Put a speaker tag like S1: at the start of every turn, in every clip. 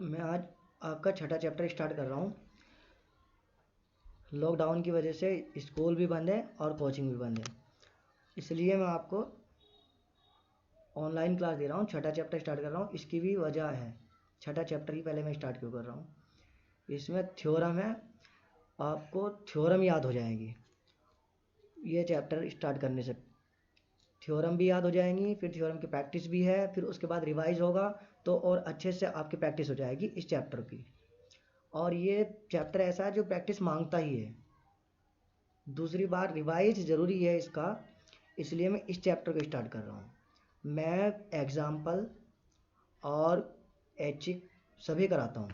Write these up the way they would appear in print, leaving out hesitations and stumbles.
S1: मैं आज आपका छठा चैप्टर स्टार्ट कर रहा हूँ। लॉकडाउन की वजह से स्कूल भी बंद है और कोचिंग भी बंद है, इसलिए मैं आपको ऑनलाइन क्लास दे रहा हूँ। छठा चैप्टर स्टार्ट कर रहा हूँ, इसकी भी वजह है। छठा चैप्टर ही पहले मैं स्टार्ट क्यों कर रहा हूँ, इसमें थ्योरम है, आपको थ्योरम याद हो जाएंगी। ये चैप्टर स्टार्ट करने से थ्योरम भी याद हो जाएंगी, फिर थ्योरम की प्रैक्टिस भी है, फिर उसके बाद रिवाइज होगा तो और अच्छे से आपकी प्रैक्टिस हो जाएगी इस चैप्टर की। और ये चैप्टर ऐसा है जो प्रैक्टिस मांगता ही है। दूसरी बार रिवाइज ज़रूरी है इसका, इसलिए मैं इस चैप्टर को स्टार्ट कर रहा हूँ। मैं एग्ज़ाम्पल और ऐच्छिक सभी कराता हूँ।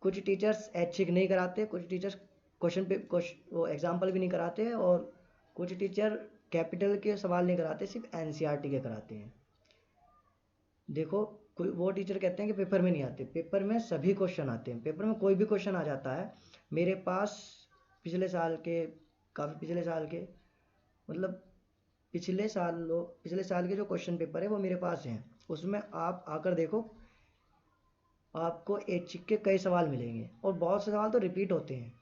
S1: कुछ टीचर्स ऐच्छिक नहीं कराते, कुछ टीचर्स क्वेश्चन वो एग्ज़ाम्पल भी नहीं कराते, और कुछ टीचर कैपिटल के सवाल नहीं कराते, सिर्फ एनसीईआरटी के कराते हैं। देखो, कोई वो टीचर कहते हैं कि पेपर में नहीं आते, पेपर में सभी क्वेश्चन आते हैं। पेपर में कोई भी क्वेश्चन आ जाता है। मेरे पास पिछले साल के, काफ़ी पिछले साल के, मतलब पिछले साल के जो क्वेश्चन पेपर है वो मेरे पास हैं। उसमें आप आकर देखो, आपको ऐच्छिक के कई सवाल मिलेंगे और बहुत से सवाल तो रिपीट होते हैं।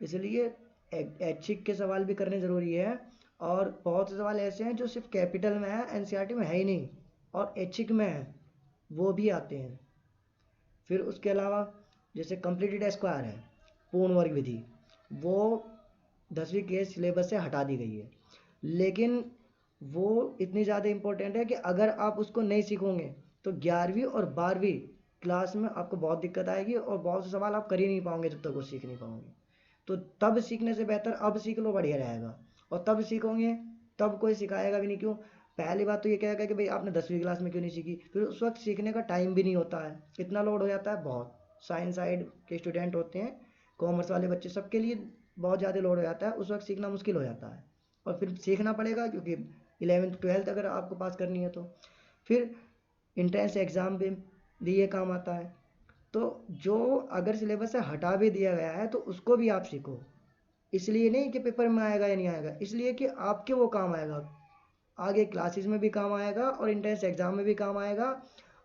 S1: इसलिए ऐच्छिक के सवाल भी करने ज़रूरी है। और बहुत से सवाल ऐसे हैं जो सिर्फ कैपिटल में है, एनसीईआरटी में है ही नहीं, और ऐच्छिक में है, वो भी आते हैं। फिर उसके अलावा जैसे कंप्लीटेड स्क्वायर है, पूर्ण वर्ग विधि, वो 10वीं के सिलेबस से हटा दी गई है, लेकिन वो इतनी ज़्यादा इम्पोर्टेंट है कि अगर आप उसको नहीं सीखोगे तो 11वीं और 12वीं क्लास में आपको बहुत दिक्कत आएगी और बहुत से सवाल आप कर ही नहीं पाओगे जब तक वो सीख नहीं पाओगे। तो तब सीखने से बेहतर अब सीख लो, बढ़िया रहेगा। और तब सीखोगे तब कोई सिखाएगा भी नहीं। क्यों? पहली बात तो ये कहेगा कि भाई आपने 10वीं क्लास में क्यों नहीं सीखी। फिर उस वक्त सीखने का टाइम भी नहीं होता है, इतना लोड हो जाता है। बहुत साइंस साइड के स्टूडेंट होते हैं, कॉमर्स वाले बच्चे, सबके लिए बहुत ज़्यादा लोड हो जाता है, उस वक्त सीखना मुश्किल हो जाता है। और फिर सीखना पड़ेगा क्योंकि 11th 12th अगर आपको पास करनी है तो फिर इंट्रेंस एग्ज़ाम भी ये काम आता है। तो जो अगर सिलेबस से हटा भी दिया गया है तो उसको भी आप सीखो, इसलिए नहीं कि पेपर में आएगा या नहीं आएगा, इसलिए कि आपके वो काम आएगा, आगे क्लासेस में भी काम आएगा और इंट्रेंस एग्ज़ाम में भी काम आएगा,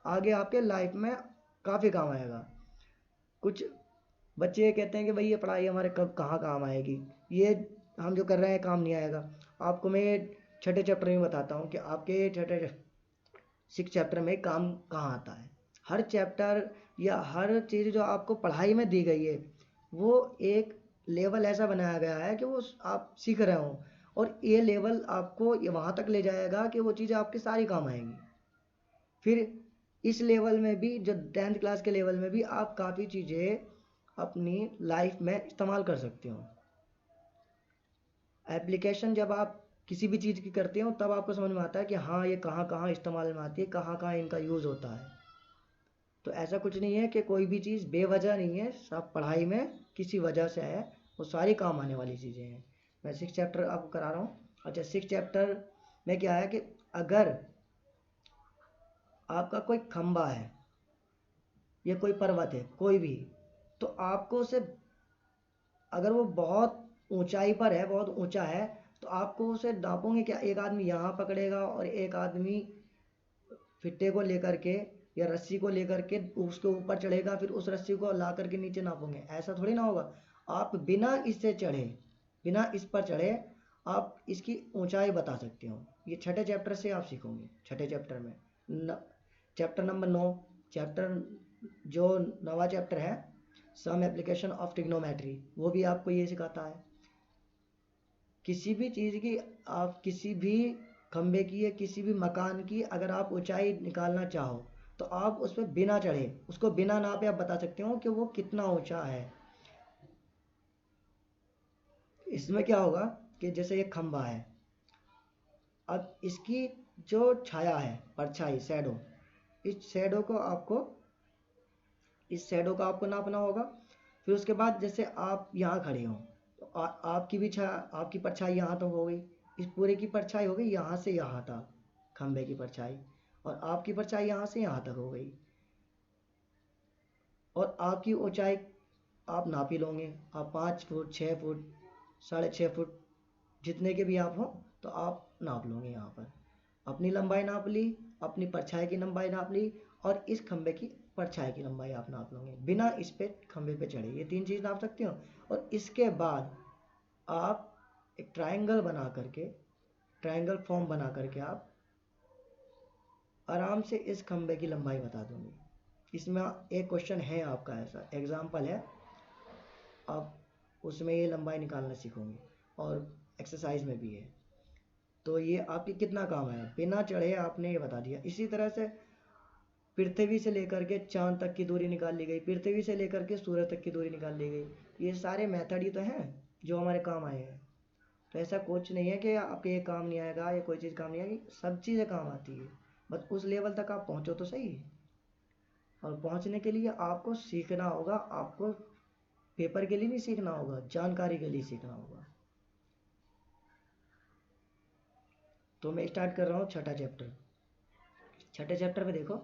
S1: आगे आपके लाइफ में काफ़ी काम आएगा। कुछ बच्चे ये कहते हैं कि भाई ये पढ़ाई हमारे कब कहाँ काम आएगी, ये हम जो कर रहे हैं काम नहीं आएगा। आपको मैं ये छठे चैप्टर में बताता हूँ कि आपके छठे 6 चैप्टर में काम कहाँ आता है। हर चैप्टर या हर चीज़ जो आपको पढ़ाई में दी गई है वो एक लेवल ऐसा बनाया गया है कि वो आप सीख रहे हो, और ये लेवल आपको ये वहाँ तक ले जाएगा कि वो चीज़ें आपके सारी काम आएंगी। फिर इस लेवल में भी, जो 10th क्लास के लेवल में भी, आप काफ़ी चीज़ें अपनी लाइफ में इस्तेमाल कर सकते हो। एप्लीकेशन जब आप किसी भी चीज़ की करते हो तब आपको समझ में आता है कि हाँ ये कहाँ कहाँ इस्तेमाल में आती है, कहाँ कहाँ इनका यूज़ होता है। तो ऐसा कुछ नहीं है कि कोई भी चीज़ बेवजह नहीं है, सब पढ़ाई में किसी वजह से है, वो सारी काम आने वाली चीज़ें हैं। मैं 6 चैप्टर आपको करा रहा हूँ। अच्छा, 6 चैप्टर में क्या है कि अगर आपका कोई खंबा है या कोई पर्वत है कोई भी, तो आपको उसे, अगर वो बहुत ऊंचाई पर है, बहुत ऊंचा है, तो आपको उसे नापोगे क्या? एक आदमी यहाँ पकड़ेगा और एक आदमी फिट्टे को लेकर के या रस्सी को लेकर के उसके ऊपर चढ़ेगा, फिर उस रस्सी को ला करके नीचे नापोगे? ऐसा थोड़ी ना होगा। आप बिना इससे चढ़े, बिना इस पर चढ़े आप इसकी ऊंचाई बता सकते हो। ये छठे चैप्टर से आप सीखोगे। छठे चैप्टर में चैप्टर नंबर 9, चैप्टर जो 9वां चैप्टर है, सम एप्लीकेशन ऑफ ट्रिग्नोमेट्री, वो भी आपको ये सिखाता है। किसी भी चीज़ की, आप किसी भी खंबे की या किसी भी मकान की अगर आप ऊंचाई निकालना चाहो तो आप उस पर बिना चढ़े, उसको बिना नापे आप बता सकते हो कि वो कितना ऊंचा है। इसमें क्या होगा कि जैसे ये खंबा है, अब इसकी जो छाया है, परछाई, शैडो, इस शैडो को आपको, इस शैडो का आपको नापना होगा। फिर उसके बाद जैसे आप यहाँ खड़े हो तो आपकी भी आपकी परछाई यहाँ तो हो गई, इस पूरे की परछाई हो गई यहाँ से यहाँ तक, खंबे की परछाई, और आपकी परछाई यहाँ से यहाँ तक हो गई। और आपकी ऊंचाई आप नाप ही लोगे, आप 5 फुट, 6 फुट, 6.5 फुट, जितने के भी आप हो तो आप नाप लोगे। यहाँ पर अपनी लंबाई नाप ली, अपनी परछाई की लंबाई नाप ली, और इस खंबे की परछाई की लंबाई आप नाप लोगे बिना इस पे खंबे पे चढ़े। ये 3 चीज़ नाप सकते हो। और इसके बाद आप एक ट्रायंगल बना करके, ट्रायंगल फॉर्म बना करके आप आराम से इस खंबे की लंबाई बता दोगे। इसमें एक क्वेश्चन है आपका, ऐसा एग्जाम्पल है, आप उसमें ये लंबाई निकालना सीखोगे और एक्सरसाइज में भी है। तो ये आपकी कितना काम है, बिना चढ़े आपने ये बता दिया। इसी तरह से पृथ्वी से लेकर के चांद तक की दूरी निकाल ली गई, पृथ्वी से लेकर के सूर्य तक की दूरी निकाल ली गई। ये सारे मेथड ही तो हैं जो हमारे काम आए हैं। तो ऐसा कुछ नहीं है कि आपके ये काम नहीं आएगा, ये कोई चीज़ काम नहीं आएगी, सब चीज़ें काम आती है। बस उस लेवल तक आप पहुँचो तो सही। और पहुँचने के लिए आपको सीखना होगा। आपको पेपर के लिए नहीं सीखना होगा, जानकारी के लिए सीखना होगा। तो मैं स्टार्ट कर रहा हूँ छठा चैप्टर। छठे चैप्टर में देखो,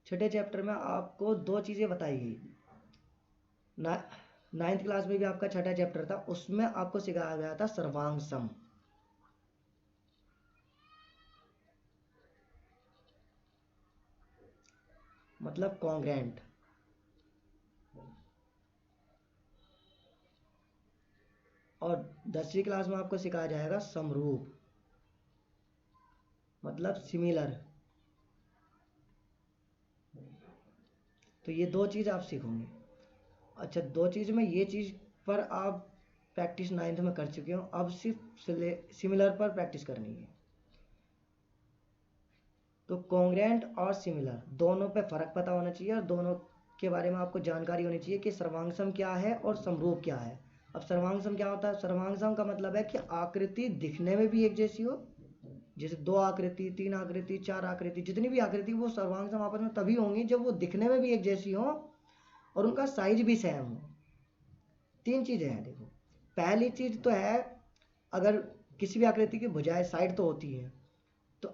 S1: छठे चैप्टर में आपको 2 चीज़ें बताई गई। ना 9th क्लास में भी आपका छठा चैप्टर था, उसमें आपको सिखाया गया था सर्वांग सम। मतलब कॉन्ग्रेंट। और 10वीं क्लास में आपको सिखाया जाएगा समरूप, मतलब सिमिलर। तो ये 2 चीज़ आप सीखोगे। अच्छा, 2 चीज़ में ये चीज़ पर आप प्रैक्टिस 9th में कर चुके हो, अब सिर्फ सिमिलर पर प्रैक्टिस करनी है। तो कॉन्ग्रेंट और सिमिलर दोनों पे फ़र्क पता होना चाहिए और दोनों के बारे में आपको जानकारी होनी चाहिए कि सर्वांगसम क्या है और समरूप क्या है। अब सर्वांगसम क्या होता है? सर्वांगसम का मतलब है कि आकृति दिखने में भी एक जैसी हो। जैसे 2 आकृति, 3 आकृति, 4 आकृति, जितनी भी आकृति, वो सर्वांगसम आपस में तभी होंगी जब वो दिखने में भी एक जैसी हो और उनका साइज भी सेम हो। 3 चीज़ें हैं देखो। पहली चीज़ तो है, अगर किसी भी आकृति की भुजाएं साइड तो होती है, तो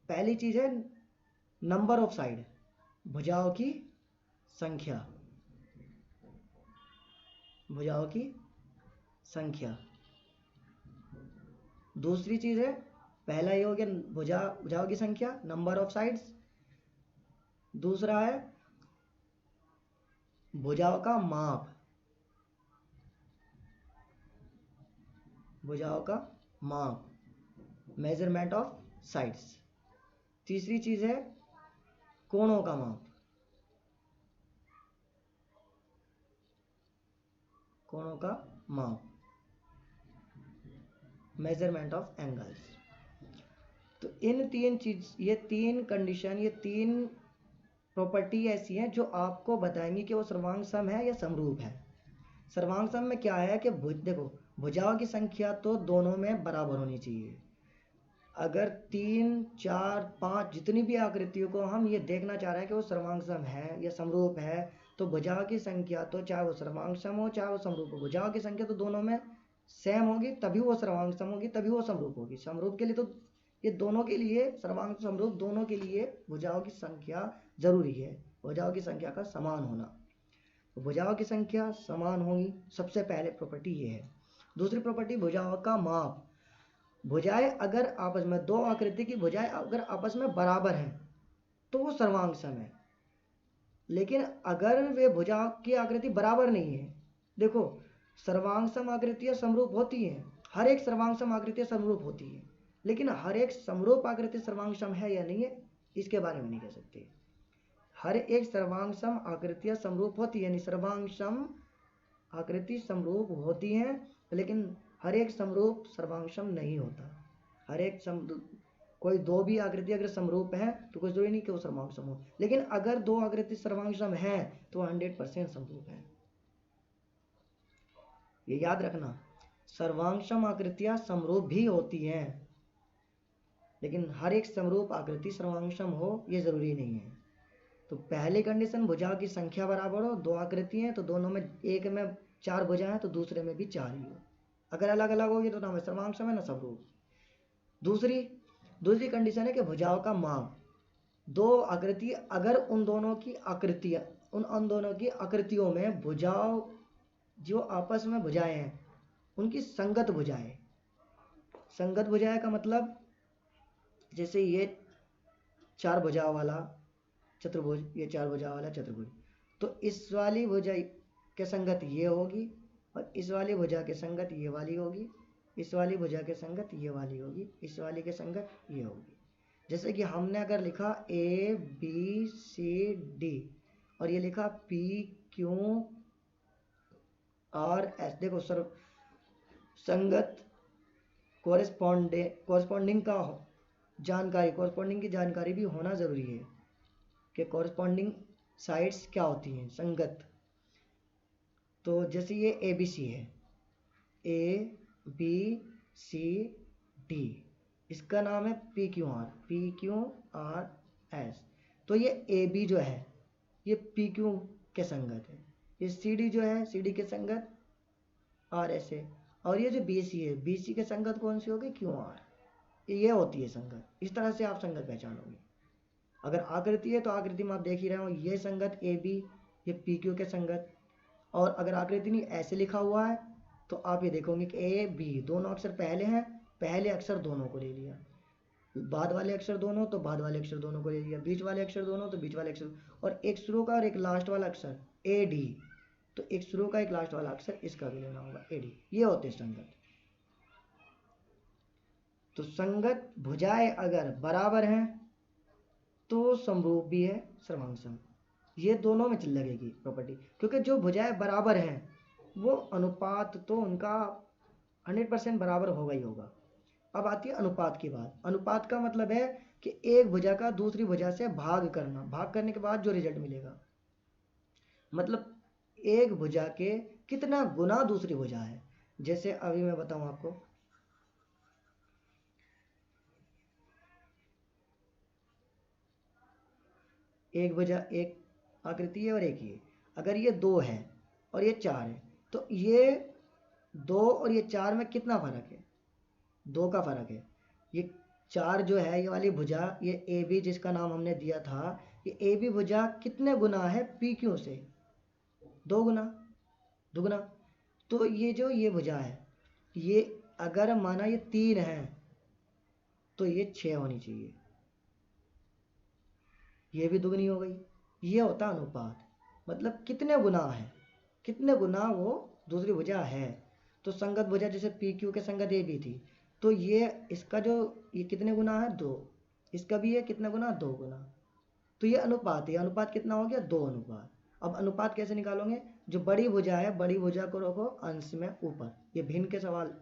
S1: पहली चीज़ है नंबर ऑफ साइड, भुजाओं की संख्या, भुजाओं की संख्या। दूसरी चीज़ है, पहला ये हो गया भुजाओं की संख्या, नंबर ऑफ साइड्स। दूसरा है भुजाओं का माप, भुजाओं का माप, मेजरमेंट ऑफ साइड्स। तीसरी चीज़ है कोणों का माप, कोणों का माप, मेजरमेंट ऑफ एंगल्स। तो इन 3 चीज, ये 3 कंडीशन, ये 3 प्रॉपर्टी ऐसी हैं जो आपको बताएंगी कि वो सर्वांग सम है या समरूप है। सर्वांग सम में क्या है कि देखो, भुजाओं की संख्या तो दोनों में बराबर होनी चाहिए। अगर 3, 4, 5 जितनी भी आकृतियों को हम ये देखना चाह रहे हैं कि वो सर्वांग सम है या समरूप है, तो भुजाओं की संख्या तो चाहे वो सर्वांग सम हो चाहे वो समरूप हो, भुजाओं की संख्या तो दोनों में सेम होगी, तभी वो सर्वांग सम होगी, तभी वो समरूप होगी। समरूप के लिए तो ये दोनों के लिए, सर्वांग समरूप दोनों के लिए भुजाओं की संख्या जरूरी है, भुजाओं की संख्या का समान होना। तो भुजाओं की संख्या समान होगी, सबसे पहले प्रॉपर्टी ये है। दूसरी प्रॉपर्टी भुजाओं का माप। भुजाएं अगर आपस में, 2 आकृति की भुजाएं अगर आपस में बराबर हैं तो वो सर्वांग सम है। लेकिन अगर वे भुजा की आकृति बराबर नहीं है, देखो सर्वांग सम आकृतियां समरूप होती हैं, हर एक सर्वांग सम आकृतियां समरूप होती है, लेकिन हर एक समरूप आकृति सर्वांग सम है या नहीं है, इसके बारे में नहीं कह सकते। हर एक सर्वांग सम आकृतियां समरूप होती है, यानी सर्वांग सम आकृति समरूप होती हैं, लेकिन हर एक समरूप सर्वांग सम नहीं होता। हर एक कोई 2 भी आकृति अगर समरूप है तो कुछ जरूरी नहीं कि वो सर्वांग सम हो, लेकिन अगर 2 आकृति सर्वांग सम है तो 100% समरूप है। ये याद रखना, सर्वांग सम आकृतियां समरूप भी होती हैं, लेकिन हर एक समरूप आकृति सर्वांग सम हो ये जरूरी नहीं है। तो पहली कंडीशन, भुजाओं की संख्या बराबर हो, 2 आकृति हैं तो दोनों में, एक में 4 भुजाएं हैं तो दूसरे में भी 4 ही हो। अगर अलग अलग होगी तो ना सर्वांग सम है ना समरूप। दूसरी कंडीशन है कि भुजाओं का माप। 2 आकृति, अगर उन दोनों की आकृतियां, उन दोनों की आकृतियों में भुजाओं, जो आपस में भुजाएं हैं उनकी संगत भुजाएं। संगत भुजाएं का मतलब, जैसे ये चार भुजाओं वाला चतुर्भुज, ये चार भुजाओं वाला चतुर्भुज, तो इस वाली भुजा के संगत ये होगी और इस वाली भुजा के संगत ये वाली होगी, इस वाली भुजा के संगत ये वाली होगी, इस वाली के संगत ये होगी। जैसे कि हमने अगर लिखा ए बी सी डी और ये लिखा पी क्यू आर एस, देखो सर संगत कोरस्पॉन्डिंग का जानकारी, कोरस्पॉन्डिंग की जानकारी भी होना ज़रूरी है कि कोरस्पॉन्डिंग साइड्स क्या होती हैं संगत। तो जैसे ये ए बी सी है, ए बी सी डी, इसका नाम है पी क्यू आर एस। तो ये ए बी जो है ये पी क्यू के संगत है, ये सी डी जो है सी डी के संगत आर एस है, और ये जो बी सी है बी सी के संगत कौन सी होगी, क्यू आर, ये होती है संगत। इस तरह से आप संगत पहचानोगे। अगर आकृति है तो आकृति में आप देख ही रहे हो, ये संगत ए बी, ये पी क्यू के संगत। और अगर आकृति नहीं ऐसे लिखा हुआ है तो आप ये देखोगे कि ए बी दोनों अक्षर पहले हैं, पहले अक्षर दोनों को ले लिया, बाद वाले अक्षर दोनों तो बाद वाले अक्षर दोनों को ले लिया, बीच वाले अक्षर दोनों तो बीच वाले अक्षर, और एक शुरू का और एक लास्ट वाला अक्षर ए डी, तो एक शुरू का एक लास्ट वाला अक्षर इसका भी लेना होगा ए डी। ये होते संगत। तो संगत भुजाएं अगर बराबर हैं तो समरूप भी है सर्वांग। ये दोनों में लगेगी प्रॉपर्टी, क्योंकि जो भुजाएं बराबर हैं वो अनुपात तो उनका 100% बराबर होगा ही होगा। अब आती है अनुपात की बात। अनुपात का मतलब है कि एक भुजा का दूसरी भुजा से भाग करना, भाग करने के बाद जो रिजल्ट मिलेगा, मतलब एक भुजा के कितना गुना दूसरी भुजा है। जैसे अभी मैं बताऊं आपको, एक भुजा, एक आकृति है और एक ये, अगर ये 2 है और ये 4 है तो ये 2 और ये 4 में कितना फर्क है, 2 का फर्क है। ये 4 जो है ये वाली भुजा, ये ए बी जिसका नाम हमने दिया था, ये ए बी भुजा कितने गुना है पी क्यू से, 2 गुना, दुगुना। तो ये जो ये भुजा है, ये अगर माना ये 3 है तो ये 6 होनी चाहिए, ये भी दुगनी हो गई। ये होता अनुपात, मतलब कितने गुना है, कितने गुना वो दूसरी भुजा है। तो संगत भुजा जैसे पी क्यू के संगत ए बी थी, तो ये इसका जो ये कितने गुना है 2, इसका भी है कितना गुना 2 गुना। तो ये अनुपात है, अनुपात कितना हो गया 2 अनुपात। अब अनुपात कैसे निकालोगे, जो बड़ी भुजा है बड़ी भुजा को रखो अंश में ऊपर, ये भिन्न के सवाल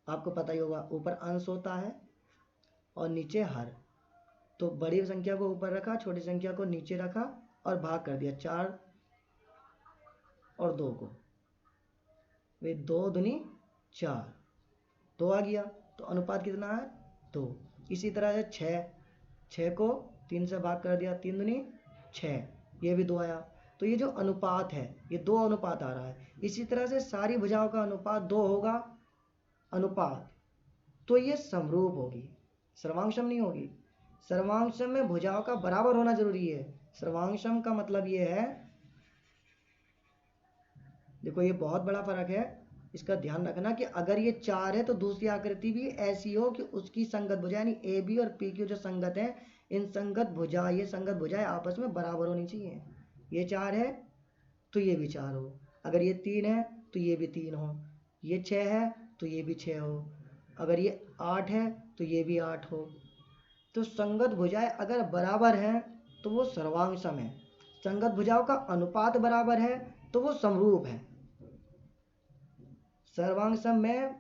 S1: आपको पता ही होगा, ऊपर अंश होता है और नीचे हर। तो बड़ी संख्या को ऊपर रखा, छोटी संख्या को नीचे रखा और भाग कर दिया 4 और 2 को, वे 2 दूनी 4, 2 आ गया। तो अनुपात कितना है 2। इसी तरह से 6 को 3 से भाग कर दिया, 3 दूनी 6, ये भी 2 आया। तो ये जो अनुपात है ये 2 अनुपात आ रहा है। इसी तरह से सारी भुजाओं का अनुपात 2 होगा अनुपात, तो ये समरूप होगी, सर्वांगसम नहीं होगी। सर्वांगसम में भुजाओं का बराबर होना जरूरी है। सर्वांगसम का मतलब ये है, देखो ये बहुत बड़ा फर्क है, इसका ध्यान रखना कि अगर ये 4 है तो दूसरी आकृति भी ऐसी हो कि उसकी संगत भुजा यानी ए बी और पी क्यू जो संगत है, इन संगत भुजा, ये संगत भुजाएं आपस में बराबर होनी चाहिए। ये 4 है तो ये भी 4 हो, अगर ये 3 है तो ये भी 3 हो, ये 6 है तो ये भी 6 हो, अगर ये 8 है तो ये भी 8 हो। तो संगत भुजाएं अगर बराबर हैं तो वो सर्वांगसम है। संगत भुजाओं का अनुपात बराबर है तो वो समरूप है। सर्वांगसम में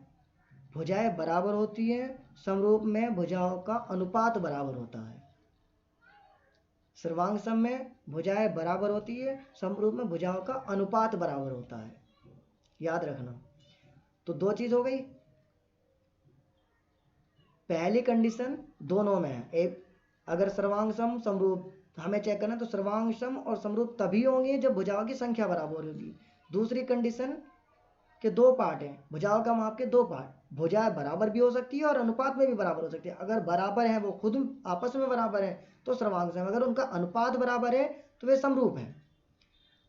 S1: भुजाएं बराबर होती हैं, समरूप में भुजाओं का अनुपात बराबर होता है। सर्वांगसम में भुजाएं बराबर होती है, समरूप में भुजाओं का अनुपात बराबर होता है, याद रखना। तो 2 चीज हो गई। पहली कंडीशन दोनों में है, एक अगर सर्वांगसम समरूप हमें चेक करना, तो सर्वांगसम और समरूप तभी होंगे जब भुजाओं की संख्या बराबर होगी। दूसरी कंडीशन के 2 पार्ट हैं, भुजाओं का माप के 2 पार्ट, भुजाएं बराबर भी हो सकती है और अनुपात में भी बराबर हो सकती है। अगर बराबर है, वो खुद आपस में बराबर है तो सर्वांगसम, अगर उनका अनुपात बराबर है तो वे समरूप है।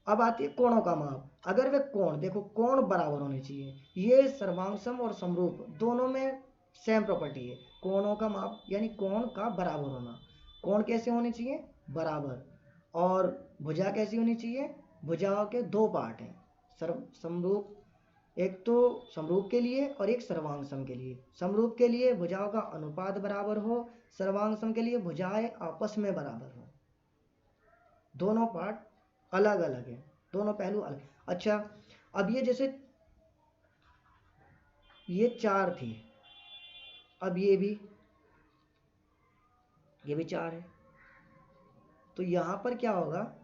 S1: अब आती है कोणों का माप। अगर वे कोण, देखो कोण बराबर होने चाहिए, ये सर्वांगसम और समरूप दोनों में सेम प्रॉपर्टी है। कोणों का माप यानी कोण का बराबर होना, कोण कैसे होने चाहिए, बराबर। और भुजा कैसी होनी चाहिए, भुजाओं के दो पार्ट हैं, समरूप, एक तो समरूप के लिए और एक सर्वांग सम के लिए। समरूप के लिए भुजाओं का अनुपात बराबर हो, सर्वांग सम के लिए भुजाएं आपस में बराबर हो। दोनों पार्ट अलग अलग है, दोनों पहलू अलग। अच्छा, अब ये जैसे ये 4 थी, अब ये भी 4 है, तो यहाँ पर क्या होगा,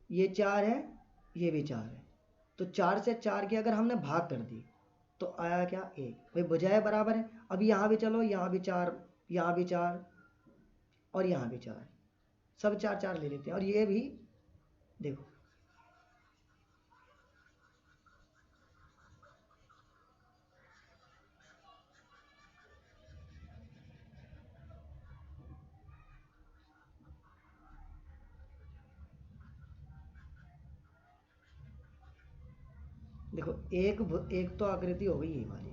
S1: ये 4 है, ये भी 4 है, तो 4 से 4 की अगर हमने भाग कर दी तो आया क्या, 1। भाई भुजाएं बराबर है। अब यहाँ भी चलो, यहाँ भी 4, यहाँ भी 4 और यहाँ भी 4, सब 4 4 ले लेते हैं। और ये भी देखो, देखो एक तो आकृति हो गई ये वाली,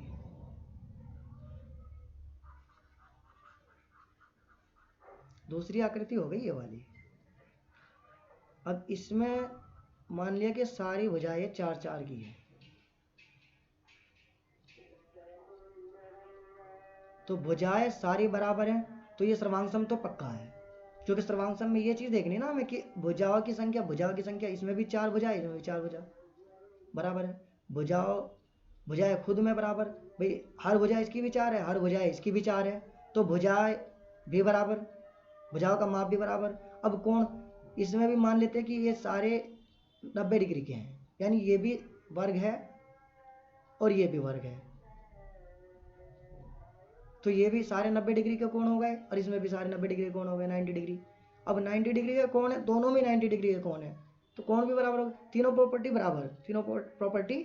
S1: दूसरी आकृति हो गई ये वाली। अब इसमें मान लिया कि सारी भुजाएं 4 4 की है, तो भुजाएं सारी बराबर हैं, तो ये सर्वांग तो पक्का है। क्योंकि सर्वांग में ये चीज़ देखनी ना हमें कि भुजाओं की संख्या इसमें भी 4 भुजाएं, इसमें भी 4 भुजा बराबर है। भुजाओं भुजाएं खुद में बराबर, भाई हर भुजा इसकी भी 4 है, हर भुजा इसकी भी 4 है, तो भुजाएं भी बराबर, भुजाओं का माप भी बराबर। अब कोण, इसमें भी मान लेते हैं कि ये सारे 90 डिग्री के हैं, यानी ये भी वर्ग है और ये भी वर्ग है, तो ये भी सारे 90 डिग्री के कोण हो गए और इसमें भी सारे 90 डिग्री के कोण हो गए, 90 डिग्री। अब 90 डिग्री का कोण है, दोनों में 90 डिग्री के कोण है, तो कोण भी बराबर हो गए, तीनों प्रॉपर्टी बराबर, तीनों प्रॉपर्टी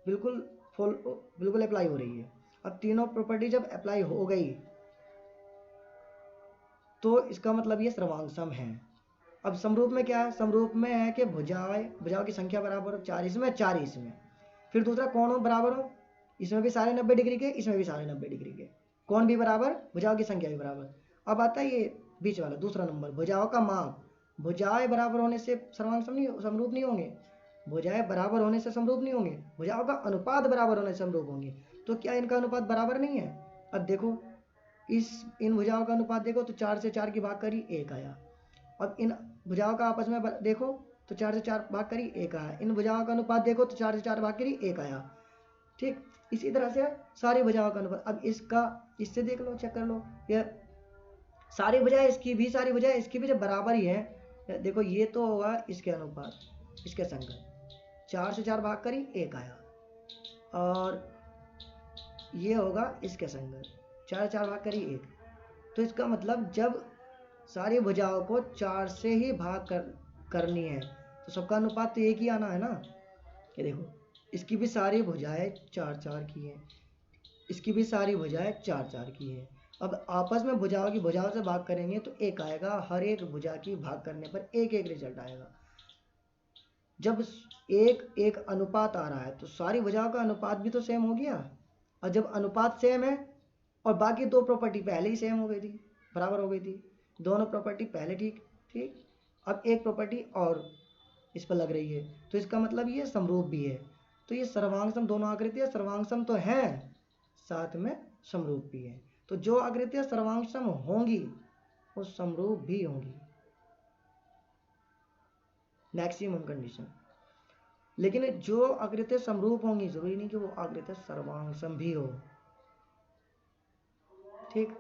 S1: बिल्कुल फुल, बिल्कुल अप्लाई हो रही है। अब तीनों प्रॉपर्टी जब अप्लाई हो गई तो इसका मतलब ये सर्वांग है। अब समरूप में क्या है, समरूप में है कि भुजाओं की संख्या बराबर हो, 4 इसमें 4 इसमें, फिर दूसरा कोण बराबर हो, इसमें भी सारे 90 डिग्री के, इसमें भी सारे 90 डिग्री के, कोण भी बराबर, भुजाओं की संख्या भी बराबर। अब आता है ये बीच वाला दूसरा नंबर, भुजाओं का माप। भुजाएं बराबर होने से सर्वांग समरूप नहीं होंगे, भुजाएं बराबर होने से समरूप नहीं होंगे, भुजाओं का अनुपात बराबर होने से समरूप होंगे। तो क्या इनका अनुपात बराबर नहीं है? अब देखो, इन भुजाओं का अनुपात देखो तो 4 से 4 की भाग करी 1 आया। अब इन भुजाओं का आपस में देखो तो 4 से 4 भाग करी 1 आया। इन भुजाओं का अनुपात देखो तो 4 से 4 भाग करी 1 आया। ठीक, इसी तरह से सारी भुजाओं का अनुपात। अब इसका इससे देख लो, चेक कर लो, ये सारी भुजाएं इसकी भी, सारी भुजाएं इसकी भी जब बराबर ही है, देखो ये तो होगा इसके अनुपात, इसके संगत, 4 से 4 भाग करी 1 आया, और ये होगा इसके संगत, 4 से 4 भाग करी 1। तो इसका मतलब जब सारी भुजाओं को 4 से ही करनी है तो सबका अनुपात तो एक ही आना है ना। ये देखो, इसकी भी सारी भुजाएं 4 4 की है, इसकी भी सारी भुजाएं 4 4 की है। अब आपस में भुजाओं से भाग करेंगे तो एक आएगा, हर एक भुजा की भाग करने पर एक एक रिजल्ट आएगा। जब एक एक अनुपात आ रहा है तो सारी भुजाओं का अनुपात भी तो सेम हो गया, और जब अनुपात सेम है और बाकी दो प्रॉपर्टी पहले ही सेम हो गई थी, बराबर हो गई थी, दोनों प्रॉपर्टी पहले ठीक ठीक, अब एक प्रॉपर्टी और इस पर लग रही है, तो इसका मतलब ये समरूप भी है। तो ये सर्वांग सम, दोनों आकृतियां सर्वांग सम तो हैं, साथ में समरूप भी है। तो जो आकृतियां सर्वांग सम होंगी वो समरूप भी होंगी, मैक्सिमम कंडीशन। लेकिन जो आकृतियां समरूप होंगी जरूरी नहीं कि वो आकृतियां सर्वांग सम भी हो। ठीक,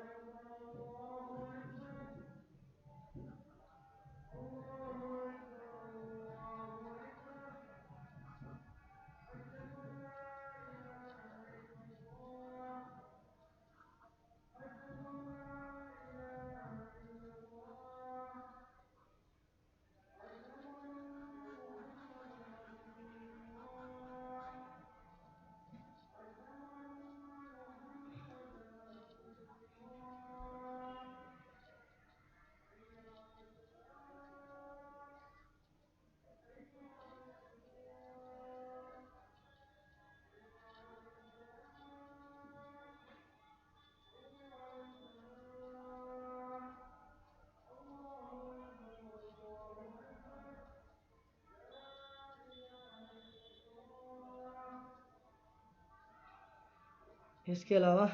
S1: इसके अलावा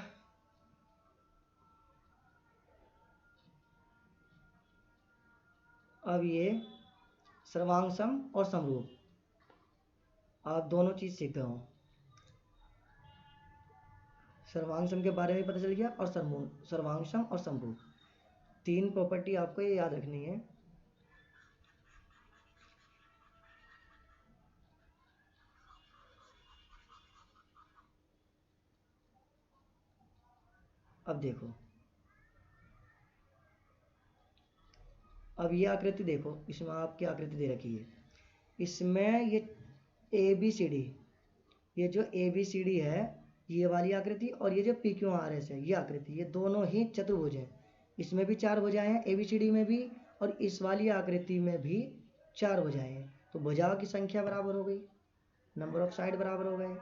S1: अब ये सर्वांग सम और समरूप आप दोनों चीज़ सीख गए हो। सर्वांग सम के बारे में पता चल गया और सर्वांग सम और समरूप, तीन प्रॉपर्टी आपको ये याद रखनी है। अब देखो, अब ये आकृति देखो, इसमें आपकी आकृति दे रखी है, इसमें ये ए बी सी डी, ये जो ए बी सी डी है ये वाली आकृति, और ये जो पी क्यू आर एस है ये आकृति, ये दोनों ही चतुर्भुज हैं। इसमें भी चार भुजाएं हैं ए बी सी डी में भी, और इस वाली आकृति में भी चार भुजाएं हैं। तो भुजाओं की संख्या बराबर हो गई, नंबर ऑफ साइड बराबर हो गए।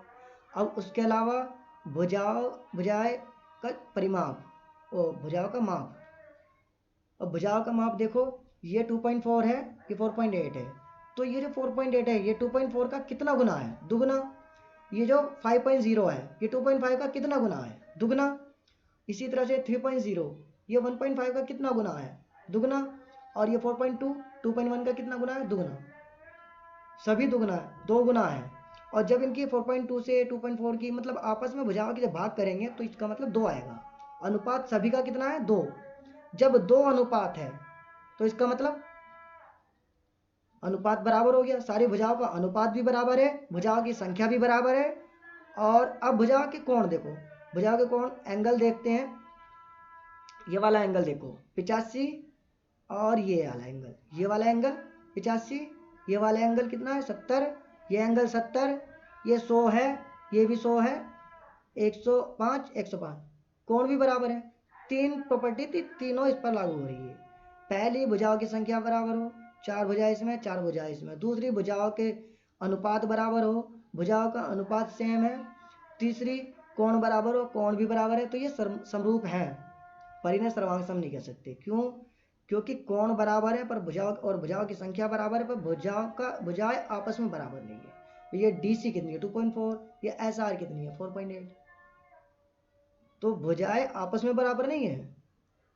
S1: अब उसके अलावा भुजाएं का परिमाप और भुजाओं का माप। अब भुजाओं का माप देखो, ये 2.4 है, ये 4.8 है, तो ये जो 4.8 है ये 2.4 का कितना गुना है? दुगुना। ये जो 5.0 है ये 2.5 का कितना गुना है? दुगुना। इसी तरह से 3.0 ये 1.5 का कितना गुना है? दुगुना। और ये 4.2 2.1 का कितना गुना है? दुगुना। सभी दुगुना है, दो गुना है। और जब इनकी 4.2 से 2.4 की मतलब आपस में भुजाओं की जब भाग करेंगे तो इसका मतलब 2 आएगा। अनुपात सभी का कितना है? 2। जब 2 अनुपात है तो इसका मतलब अनुपात बराबर हो गया, सारी भुजाओं का अनुपात भी बराबर है, भुजाओं की संख्या भी बराबर है। और अब भुजाओं के कोण देखो, भुजाओं के कोण एंगल देखते हैं। ये वाला एंगल देखो 85, और ये वाला एंगल, ये वाला एंगल 85, ये वाला एंगल कितना है? 70, ये एंगल 70, ये 100 है, ये भी 100 है, 105 105, कोण भी बराबर है। तीन प्रॉपर्टी तीनों इस पर लागू हो रही है। पहली भुजाओं की संख्या बराबर हो, चार भुजाएं इसमें चार भुजाएं इसमें। दूसरी भुजाओं के अनुपात बराबर हो, भुजाओं का अनुपात सेम है। तीसरी कोण बराबर हो, कोण भी बराबर है। तो ये समरूप है, पर इन्हें सर्वांग सम नहीं कह सकते। क्यों? क्योंकि कोण बराबर है पर भुजाओं की संख्या बराबर है, पर भुजाएं आपस में बराबर नहीं है। ये डी सी कितनी है? 2.4, ये एस आर कितनी है? 4.8। तो भुजाएं आपस में बराबर नहीं है,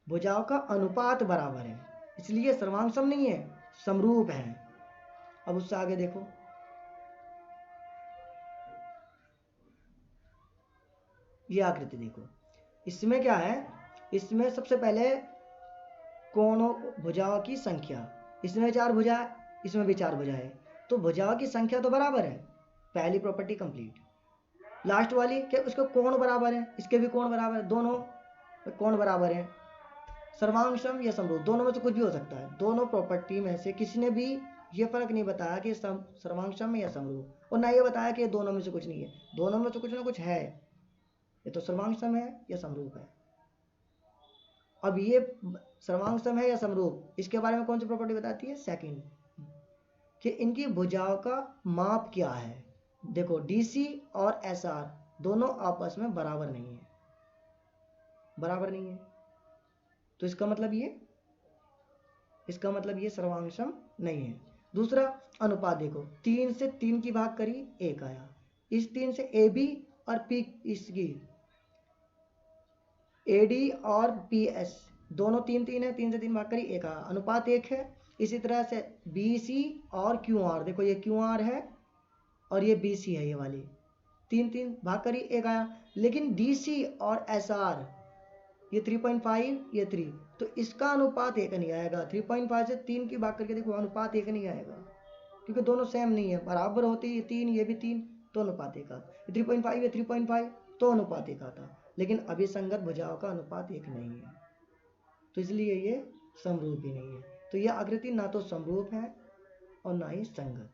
S1: भुजाओं का अनुपात बराबर है, इसलिए सर्वांग सम नहीं है, समरूप है। अब उससे आगे देखो, ये आकृति देखो, इसमें क्या है? इसमें सबसे पहले कोणों भुजाओं की संख्या, इसमें चार भुजा, इसमें भी चार भुजा है, तो भुजाओं की संख्या तो बराबर है, पहली प्रॉपर्टी कंप्लीट। लास्ट वाली क्या? उसके कोण बराबर है, इसके भी कोण बराबर है, दोनों कोण बराबर है। सर्वांग सम या समरूप, दोनों में से कुछ भी हो सकता है। दोनों प्रॉपर्टी में से किसी ने भी ये फर्क नहीं बताया कि सर्वांग सम या समरूप, और ना ये बताया कि दोनों में से कुछ नहीं है। दोनों में से कुछ ना कुछ है, ये तो सर्वांग सम है या समरूप है। अब ये सर्वांग सम है या समरूप, इसके बारे में कौन सी प्रॉपर्टी बताती है? सेकंड, कि इनकी भुजाओं का माप क्या है। देखो डीसी और एसआर दोनों आपस में बराबर नहीं है, बराबर नहीं है, तो इसका मतलब ये सर्वांग सम नहीं है। दूसरा अनुपात देखो, 3 से 3 की भाग करी 1 आया, इस 3 से ए बी और पी, इसकी ए डी और पी एस दोनों 3 3 है, 3 से 3 भाग करी 1 आया, अनुपात 1 है। इसी तरह से बी सी और क्यू आर, देखो ये क्यू आर है और ये बी सी है, ये वाली 3 3 भाग करी 1 आया। लेकिन डी सी और एस आर, ये 3.5 ये 3, तो इसका अनुपात 1 नहीं आएगा। 3.5 से 3 की भाग करके देखो, अनुपात 1 नहीं आएगा, क्योंकि दोनों सेम नहीं है, बराबर होती है। 3 ये भी 3, तो अनुपात 1 आता। 3.5 ये 3.5, तो अनुपात 1 आता। लेकिन अभिसंगत भुजाओं का अनुपात 1 नहीं है, तो इसलिए ये समरूप ही नहीं है। तो यह आकृति ना तो समरूप है और ना ही संगत।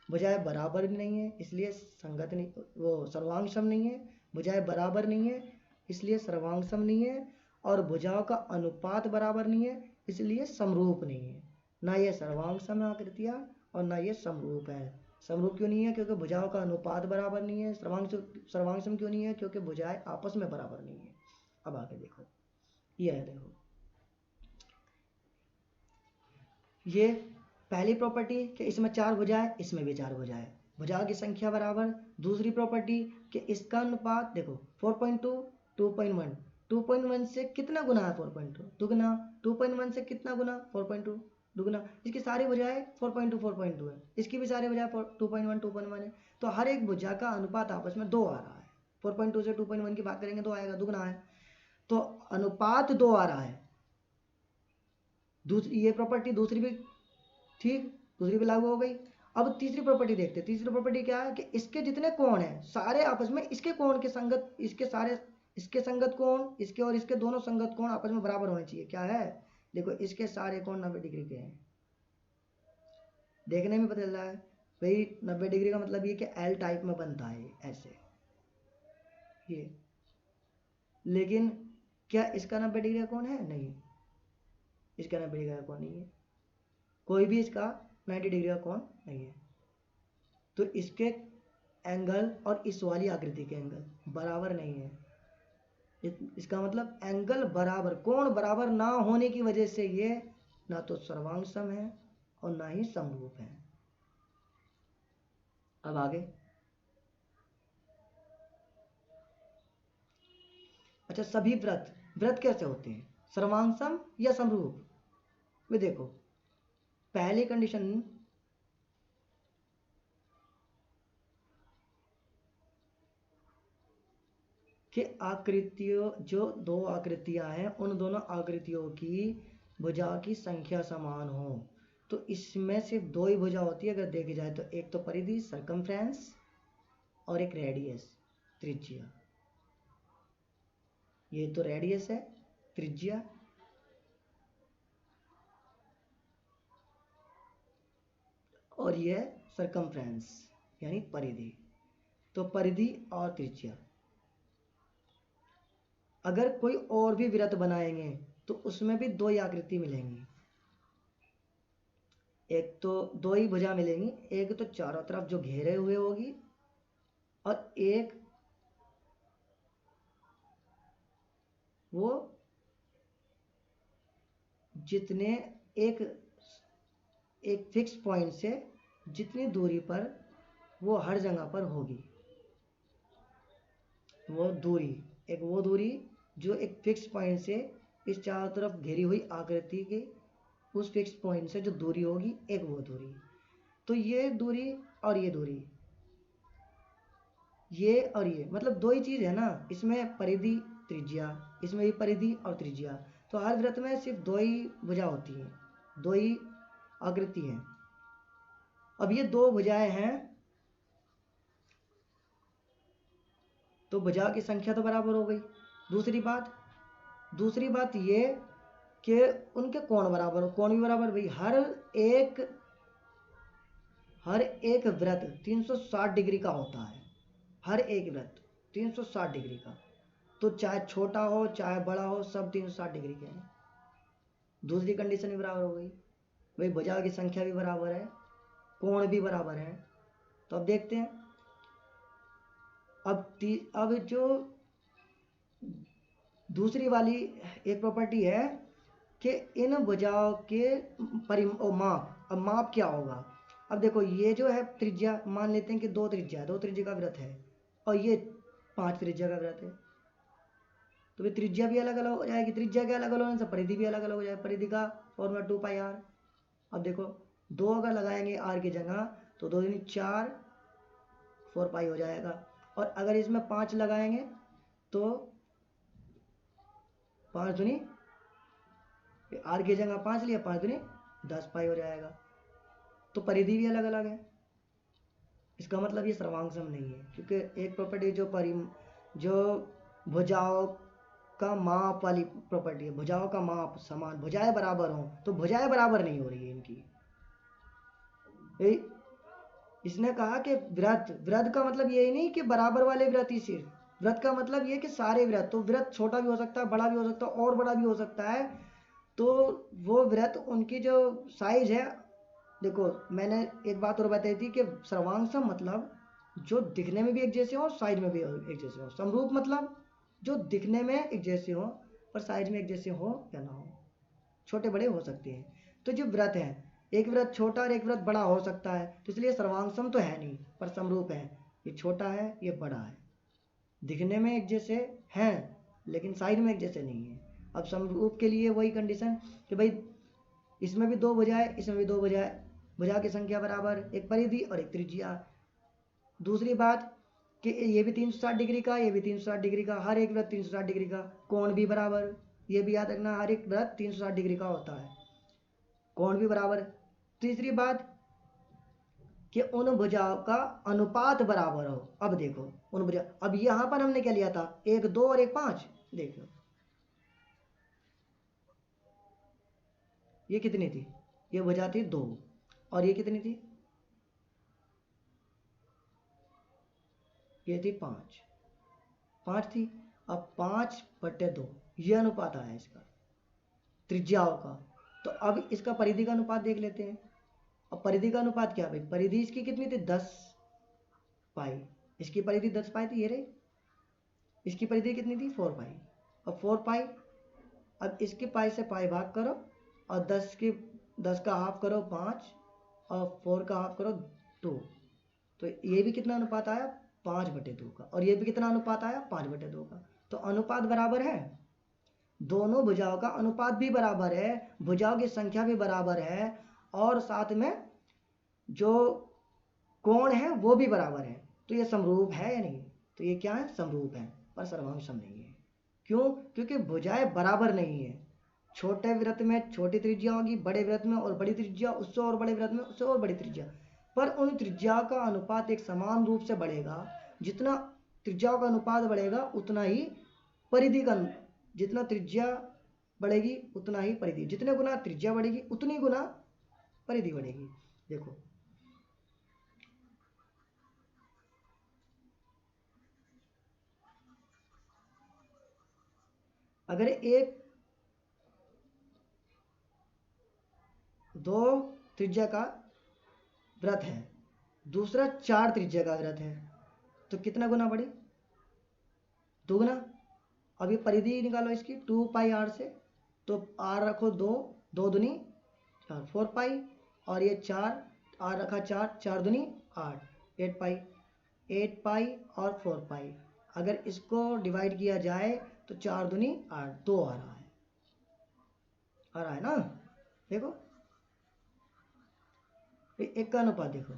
S1: भुजाएं बराबर नहीं है, इसलिए संगत नहीं, वो सर्वांग सम नहीं है। भुजाएं बराबर नहीं है, इसलिए सर्वांग सम नहीं है। और भुजाओं का अनुपात बराबर नहीं है, इसलिए समरूप नहीं है। ना ये सर्वांग सम आकृतियाँ और ना ये समरूप है। समरूप क्यों नहीं है? क्योंकि भुजाओं का अनुपात बराबर नहीं है। सर्वांग सम क्यों नहीं है? क्योंकि भुजाएं आपस में बराबर नहीं है। अब आगे देखो, ये है, देखो ये पहली प्रॉपर्टी कि इसमें चार भुजाएं, इसमें भी चार भुजाएं, भुजा की संख्या बराबर। दूसरी प्रॉपर्टी कि इसका अनुपात देखो 4.2 2.1 2.1 से कितना गुना है 4.2 दुगुना, 2.1 से कितना गुना 4.2 दुगुना। इसकी सारी भुजाएं 4.2 4.2 है, इसकी भी सारी भुजाएं 2.1 2.1 है। तो हर एक भुजा का अनुपात आपस में 2 आ रहा है। 4.2 से 2.1 की बात करेंगे तो आएगा, दुगुना है, तो अनुपात 2 आ रहा है। दूसरी ये प्रॉपर्टी दूसरी भी ठीक, दूसरी भी लागू हो गई। अब तीसरी प्रॉपर्टी देखते हैं। तीसरी प्रॉपर्टी क्या है कि इसके जितने कोण हैं सारे आपस में इसके कोण के संगत, इसके सारे इसके संगत कोण, इसके और इसके दोनों संगत कोण आपस में बराबर होने चाहिए। क्या है, देखो इसके सारे कोण 90 डिग्री के हैं। देखने में पता चल रहा है भाई 90 डिग्री का मतलब ये कि एल टाइप में बनता है ऐसे ये। लेकिन क्या इसका 90 डिग्री का कोण है? नहीं, इसका 90 डिग्री का कोण नहीं है, कोई भी इसका 90 डिग्री का कोण नहीं है। तो इसके एंगल और इस वाली आकृति के एंगल बराबर नहीं है। इसका मतलब एंगल बराबर, कोण बराबर ना होने की वजह से ये ना तो सर्वांग सम है और ना ही समरूप है। अब आगे, अच्छा सभी व्रत, व्रत कैसे होते हैं, सर्वांग सम या समरूप? वे देखो पहली कंडीशन कि आकृतियों, जो दो आकृतियां हैं उन दोनों आकृतियों की भुजा की संख्या समान हो। तो इसमें सिर्फ दो ही भुजा होती है अगर देखी जाए तो, एक तो परिधि सर्कमफ्रेंस और एक रेडियस त्रिज्या। ये तो रेडियस है, त्रिज्या, और ये सर्कमफ्रेंस यानी परिधि। तो परिधि और त्रिज्या। अगर कोई और भी वृत्त बनाएंगे तो उसमें भी दो ही आकृति मिलेंगी, एक तो दो ही भुजा मिलेंगी, एक तो चारों तरफ जो घेरे हुए होगी और एक वो जितने एक एक फिक्स पॉइंट से जितनी दूरी पर वो हर जगह पर होगी, वो दूरी, एक वो दूरी जो एक फिक्स पॉइंट से इस चारों तरफ घेरी हुई आकृति के उस फिक्स पॉइंट से जो दूरी होगी, एक वो दूरी। तो ये दूरी और ये दूरी, ये और ये मतलब दो ही चीज़ है ना, इसमें परिधि त्रिज्या, इसमें भी परिधि और त्रिज्या। तो हर वृत्त में सिर्फ दो ही भुजा होती हैं, दो ही आकृति हैं। अब ये दो भुजाएं हैं तो भुजा की संख्या तो बराबर हो गई। दूसरी बात ये कि उनके कोण बराबर हो, कोण भी बराबर। भाई हर एक वृत्त 360 डिग्री का होता है, हर एक वृत्त 360 डिग्री का। तो चाहे छोटा हो चाहे बड़ा हो सब 360 डिग्री के हैं। दूसरी कंडीशन भी बराबर हो गई, भाई भुजा की संख्या भी बराबर है, कोण भी बराबर है। तो अब देखते हैं, अब जो दूसरी वाली एक प्रॉपर्टी है कि इन भुजाओं के माप। अब माप क्या होगा, अब देखो ये जो है त्रिज्या, मान लेते हैं कि दो त्रिज्या का वृत्त है और ये 5 त्रिज्या का वृत्त है। तो फिर त्रिज्या भी अलग अलग हो जाएगी, त्रिज्या के अलग अलग होने से परिधि भी अलग अलग हो जाएगी। परिधि का फॉर्मूला 2πr। अब देखो दो अगर लगाएंगे आर की जगह तो 2 दूनी 4 4π हो जाएगा, और अगर इसमें 5 लगाएंगे तो 5 दूनी, आर की जगह 5 लिया, 5 दूनी 10π हो जाएगा। तो परिधि भी अलग अलग है। इसका मतलब ये सर्वांग सम नहीं है, क्योंकि एक प्रॉपर्टी जो भुजाओं का माप वाली प्रॉपर्टी है, भुजाओं का माप समान, भुजाएं बराबर हों, तो भुजाएं बराबर नहीं हो रही है इनकी। इसने कहा कि वृत्त का मतलब यही नहीं कि बराबर वाले वृत्त ही, सिर्फ वृत्त का मतलब ये कि सारे वृत्त। तो वृत्त छोटा भी हो सकता है, बड़ा भी हो सकता है, और बड़ा भी हो सकता है। तो वो वृत्त उनकी जो साइज है, देखो मैंने एक बात और बताई थी कि सर्वांग मतलब जो दिखने में भी एक जैसे हो और साइज में भी एक जैसे हो। समरूप मतलब जो दिखने में एक जैसे हो पर साइज में एक जैसे हो या ना हो, छोटे बड़े हो सकते हैं। तो जो व्रत हैं एक वृत्त छोटा और एक वृत्त बड़ा हो सकता है, तो इसलिए सर्वांग सम तो है नहीं पर समरूप है। ये छोटा है, ये बड़ा है, दिखने में एक जैसे हैं लेकिन साइज में एक जैसे नहीं है। अब समरूप के लिए वही कंडीशन कि भाई इसमें भी दो भुजाएं, इसमें भी दो भुजाएं, भुजा की संख्या बराबर, एक परिधि और एक त्रिज्या। दूसरी बात कि ये भी 360 डिग्री का, ये भी 360 डिग्री का, हर एक वृत्त 360 डिग्री का, कोण भी बराबर, ये भी याद रखना, हर एक वृत्त 360 डिग्री का होता है, कोण भी बराबर। तीसरी बात कि उन भुजाओं का अनुपात बराबर हो। अब देखो उन भुजा, अब यहां पर हमने क्या लिया था, 1 2 और 1 5। देखो ये कितनी थी, ये भुजा थी 2 और ये कितनी थी, ये थी 5, 5 थी। अब 5/2 ये अनुपात आया इसका त्रिज्याओं का। तो अब इसका परिधि का अनुपात देख लेते हैं। अब परिधि का अनुपात क्या है भाई, परिधि इसकी कितनी थी 10 पाई, इसकी परिधि 10 पाई थी, ये रही। इसकी परिधि कितनी थी 4 पाई। अब 4 पाई, अब इसकी पाई से पाई भाग करो और 10 का हाफ करो 5 और 4 का हाफ करो 2। तो ये भी कितना अनुपात आया 5/2 का, और ये भी कितना अनुपात आया 5/2 का। तो अनुपात बराबर है, दोनों भुजाओं का अनुपात भी बराबर है, भुजाओं की संख्या भी बराबर है, और साथ में जो कोण है वो भी बराबर है। तो ये समरूप है या नहीं, तो ये क्या है, समरूप है पर सर्वांग सम नहीं है। क्यों, क्योंकि भुजाएं बराबर नहीं है। छोटे वृत्त में छोटी त्रिज्या होगी, बड़े वृत्त में और बड़ी त्रिज्या, उससे और बड़े वृत्त में उससे और बड़ी त्रिज्या, पर उन त्रिज्या का अनुपात एक समान रूप से बढ़ेगा। जितना त्रिज्याओं का अनुपात बढ़ेगा उतना ही परिधि का, जितना त्रिज्या बढ़ेगी उतना ही परिधि, जितने गुना त्रिज्या बढ़ेगी उतनी गुना परिधि बढ़ेगी। देखो अगर एक 2 त्रिज्या का वृत्त है, दूसरा 4 त्रिज्या का वृत्त है, तो कितना गुना बढ़ी, दुगुना। अब ये परिधि निकालो इसकी 2 पाई आर से, तो आर रखो 2, 2 दूनी 4, 4 पाई, और ये 4, आर रखा 4, 4 दूनी 8, 8 पाई, 8 पाई और 4 पाई। अगर इसको डिवाइड किया जाए तो 4 दूनी 8, 2 आ रहा है ना। देखो एक का अनुपात देखो,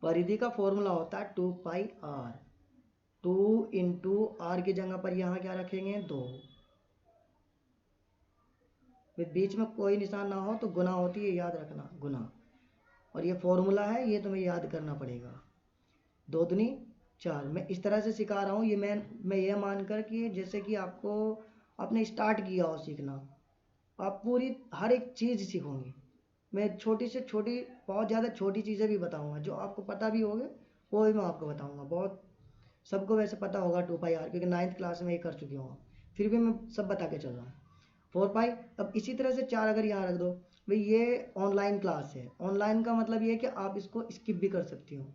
S1: परिधि का फॉर्मूला होता है 2 पाई आर, 2 इंटू आर की जगह पर यहाँ क्या रखेंगे 2, बीच में कोई निशान ना हो तो गुना होती है, याद रखना गुना, और ये फॉर्मूला है, ये तुम्हें याद करना पड़ेगा। 2 दूनी 4, मैं इस तरह से सिखा रहा हूँ, ये मैं ये मानकर कि जैसे कि आपको आपने स्टार्ट किया हो सीखना, आप पूरी हर एक चीज़ सीखोगे। मैं छोटी से छोटी, बहुत ज़्यादा छोटी चीज़ें भी बताऊंगा, जो आपको पता भी होगे वो भी मैं आपको बताऊंगा। बहुत सबको वैसे पता होगा 2 पाई आर, क्योंकि 9th क्लास में ये कर चुकी हूँ, फिर भी मैं सब बता के चल रहा हूँ। 4 पाई, अब इसी तरह से 4 अगर यहाँ रख दो भाई, ये ऑनलाइन क्लास है, ऑनलाइन का मतलब ये है कि आप इसको स्किप भी कर सकती हो,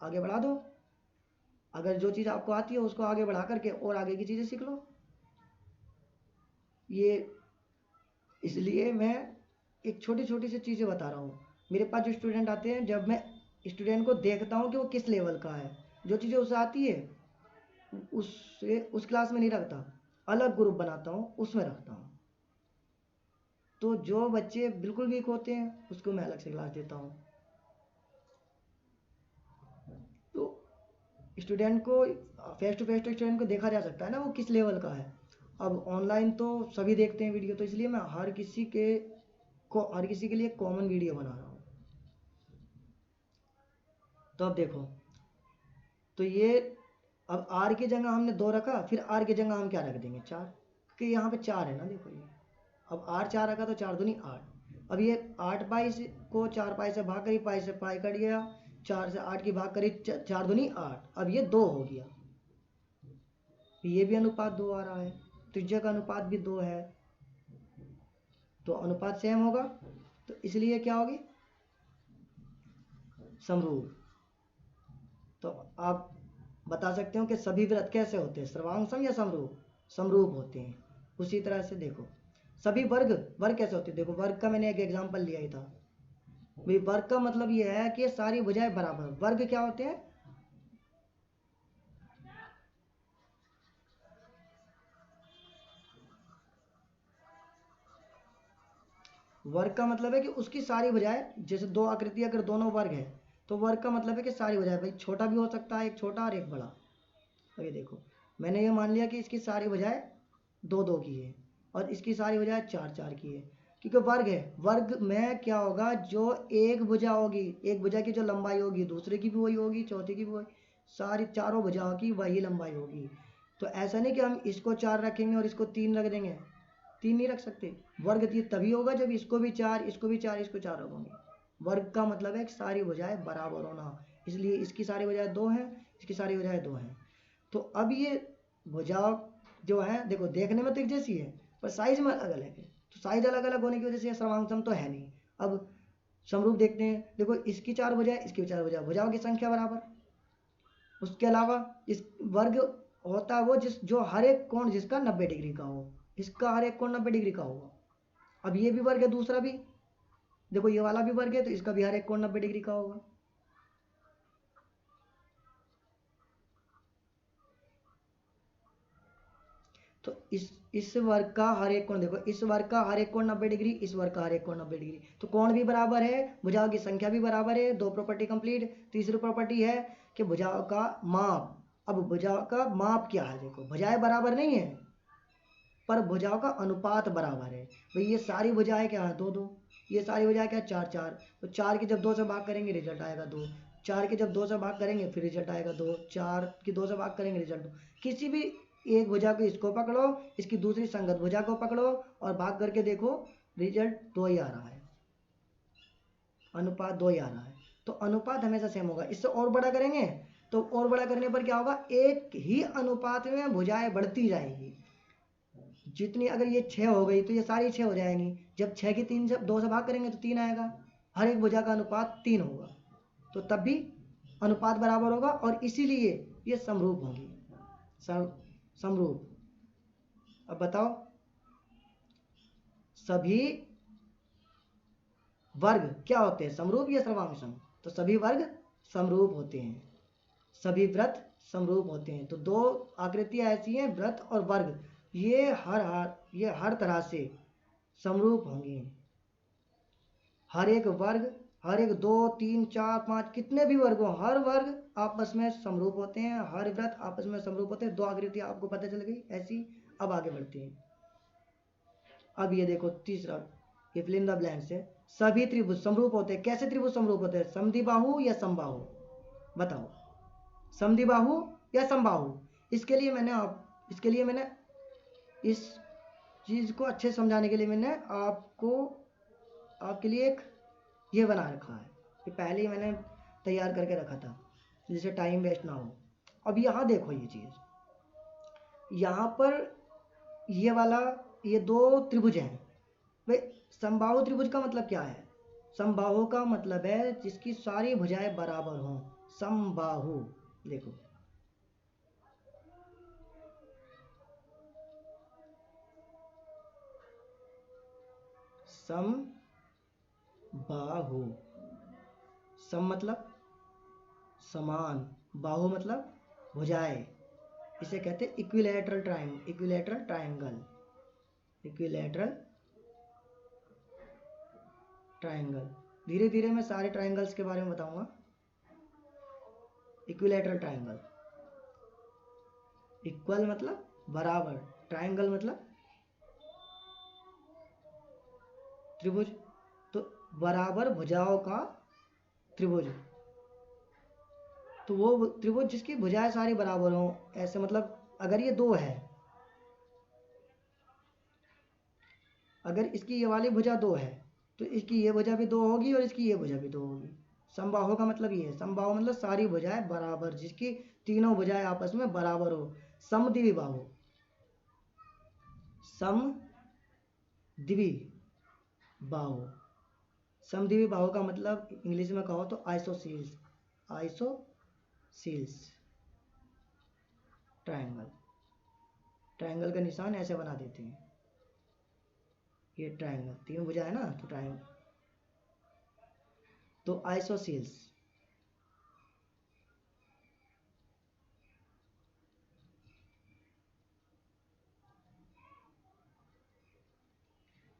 S1: आगे बढ़ा दो। अगर जो चीज़ आपको आती है उसको आगे बढ़ा करके और आगे की चीज़ें सीख लो। ये इसलिए मैं एक छोटी छोटी सी चीज़ें बता रहा हूँ। मेरे पास जो स्टूडेंट आते हैं, जब मैं स्टूडेंट को देखता हूँ कि वो किस लेवल का है, जो चीज़ें उसे आती है उससे उस क्लास में नहीं रखता, अलग ग्रुप बनाता हूँ उसमें रखता हूँ। तो जो बच्चे बिल्कुल वीक होते हैं उसको मैं अलग से क्लास देता हूँ। तो स्टूडेंट को फेस टू फेस तो स्टूडेंट को देखा जा सकता है ना वो किस लेवल का है। अब ऑनलाइन तो सभी देखते हैं वीडियो, तो इसलिए मैं हर किसी के लिए कॉमन वीडियो बना रहा हूँ। तो अब देखो, तो ये अब आर की जगह हमने 2 रखा, फिर आर की जगह हम क्या रख देंगे 4, क्योंकि यहाँ पे 4 है ना। देखो ये अब आर 4 रखा तो 4 दूनी 8। अब ये 8 पाई से को 4 पाई से भाग करी, पाई से पाई कट गया, 4 से 8 की भाग करी, 4 दूनी 8, अब ये 2 हो गया। ये भी अनुपात 2 आ रहा है, त्रिज्या का अनुपात भी 2 है, तो अनुपात सेम होगा, तो इसलिए क्या होगी समरूप। तो आप बता सकते हो कि सभी वृत्त कैसे होते हैं, सर्वांग सम या समरूप, समरूप होते हैं। उसी तरह से देखो सभी वर्ग, वर्ग कैसे होते हैं, देखो वर्ग का मैंने एक एग्जांपल लिया ही था भाई। वर्ग का मतलब ये है कि सारी भुजाएं बराबर। वर्ग क्या होते हैं, वर्ग का मतलब है कि उसकी सारी भुजाएं, जैसे दो आकृति अगर दोनों वर्ग है तो वर्ग का मतलब है कि सारी भुजाएं, भाई छोटा भी हो सकता है, एक छोटा और एक बड़ा। अभी देखो मैंने ये मान लिया कि इसकी सारी भुजाएं दो दो की है और इसकी सारी भुजाएं चार चार की है, क्योंकि वर्ग है। वर्ग में क्या होगा, जो एक भुजा होगी, एक भुजा की जो लंबाई होगी दूसरे की भी वही होगी, चौथे की भी वही, सारी चारों भुजाओं की वही लंबाई होगी। तो ऐसा नहीं कि हम इसको चार रखेंगे और इसको तीन रख देंगे, तीन नहीं रख सकते। वर्ग ये तभी होगा जब इसको भी चार, इसको भी चार, इसको चार रखोगे। वर्ग का मतलब है कि सारी भुजाएं बराबर होना, इसलिए इसकी सारी भुजाएं दो हैं, इसकी सारी भुजाएं दो हैं। तो अब ये भुजा जो है देखो देखने में तो एक जैसी है पर साइज में अलग अलग है। तो साइज अलग अलग होने की वजह से ये सर्वांग तो है नहीं। अब समरूप देखते हैं, देखो इसकी चार भुजाएं, इसकी चार भुजाएं, भुजाओं की संख्या बराबर। उसके अलावा इस वर्ग होता है वो जिस जो हर एक कोण जिसका 90 डिग्री का हो, इसका हर एक कोण 90 डिग्री का होगा। अब ये भी वर्ग है, दूसरा भी देखो ये वाला भी वर्ग है, तो इसका भी हर एक कोण 90 डिग्री का होगा। तो इस वर्ग का हर एक कोण देखो, इस वर्ग का हर एक कोण 90 डिग्री, इस वर्ग का हर एक कोण 90 डिग्री, तो कोण भी बराबर है, भुजाओं की संख्या भी बराबर है। दो प्रॉपर्टी कंप्लीट। तीसरी प्रॉपर्टी है कि भुजाओं का माप। अब भुजाओं का माप क्या है, देखो भुजाएं बराबर नहीं है पर भुजाओं का अनुपात बराबर है। भाई ये सारी भुजाएं क्या है, दो दो, ये सारी भुजाएं क्या है, चार चार। तो चार की जब दो से भाग करेंगे रिजल्ट आएगा दो, चार की जब दो से भाग करेंगे फिर रिजल्ट आएगा दो, चार की दो से भाग करेंगे रिजल्ट दो। किसी भी एक भुजा को इसको पकड़ो, इसकी दूसरी संगत भुजा को पकड़ो और भाग करके देखो रिजल्ट दो ही आ रहा है, अनुपात दो ही आ रहा है। तो अनुपात हमेशा सेम होगा। इससे और बड़ा करेंगे तो और बड़ा करने पर क्या होगा, एक ही अनुपात में भुजाएं बढ़ती जाएंगी। जितनी अगर ये छः हो गई तो ये सारी छः हो जाएंगी। जब छः की तीन से दो से भाग करेंगे तो तीन आएगा, हर एक भुजा का अनुपात तीन होगा, तो तब भी अनुपात बराबर होगा और इसीलिए ये समरूप होंगी। समरूप। अब बताओ सभी वर्ग क्या होते हैं, समरूप या सर्वांग? तो सभी वर्ग समरूप होते हैं, सभी वृत्त समरूप होते हैं। तो दो आकृतियां ऐसी हैं, वृत्त और वर्ग, ये हर तरह से समरूप होंगी। हर एक वर्ग, हर एक दो तीन चार पाँच कितने भी वर्ग हो, हर वर्ग आपस में समरूप होते हैं, हर वृत्त आपस में समरूप होते हैं। दो आकृतियां आपको पता चल गई ऐसी। अब आगे बढ़ते हैं। अब ये देखो तीसरा, ये फिल इन द ब्लैंक्स है। सभी त्रिभुज समरूप होते हैं। कैसे त्रिभुज समरूप होते हैं, समद्विबाहु या समबाहु? बताओ, समद्विबाहु या समबाहु? इसके लिए मैंने इस चीज़ को अच्छे समझाने के लिए मैंने आपके लिए एक ये बना रखा है, ये पहले ही मैंने तैयार करके रखा था जिससे टाइम वेस्ट ना हो। अब यहाँ देखो ये चीज़, यहाँ पर ये वाला, ये दो त्रिभुज हैं भाई। समबाहु त्रिभुज का मतलब क्या है, समबाहु का मतलब है जिसकी सारी भुजाएं बराबर हों, समबाहु। देखो समबाहु, सम मतलब समान, बाहु मतलब भुजाएं। इसे कहते हैं इक्विलैटरल ट्रायंगल, इक्विलैटरल ट्रायंगल। धीरे धीरे मैं सारे ट्रायंगल्स के बारे में बताऊंगा। इक्विलैटरल ट्रायंगल, इक्वल मतलब बराबर, ट्रायंगल मतलब त्रिभुज, तो बराबर भुजाओं का त्रिभुज। तो वो त्रिभुज जिसकी भुजाएं सारी बराबर हों, ऐसे मतलब अगर ये दो है, अगर इसकी ये वाली भुजा दो है तो इसकी ये भुजा भी दो होगी और इसकी ये भुजा भी दो होगी। समबाहु का मतलब ये है, समबाहु मतलब सारी भुजाएं बराबर, जिसकी तीनों भुजाएं आपस में बराबर हो। समद्विबाहु, समद्विबाहु, समद्विबाहु का मतलब इंग्लिश में कहो तो आइसोसील्स, आइसोसील्स ट्रायंगल। ट्रायंगल का निशान ऐसे बना देते हैं। ये ट्रायंगल, तीन भुजा है ना, तो ट्रायंगल, तो आइसोसील्स।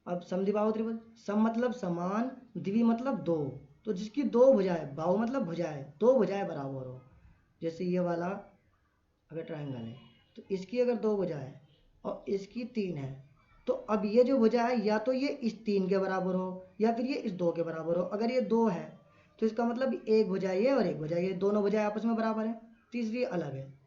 S1: अब समद्विबाहु त्रिभुज, सम मतलब समान, द्वि मतलब दो, तो जिसकी दो भुजाएं, बाहु मतलब भुजाएं, दो भुजाएं बराबर हो, जैसे ये वाला अगर ट्रायंगल है तो इसकी अगर दो भुजाएं है और इसकी तीन है, तो अब ये जो भुजा है या तो ये इस तीन के बराबर हो या फिर ये इस दो के बराबर हो। अगर ये दो है तो इसका मतलब एक भुजा ये और एक भुजा ये, दोनों भुजाएं आपस में बराबर है। तीसरी अलग है,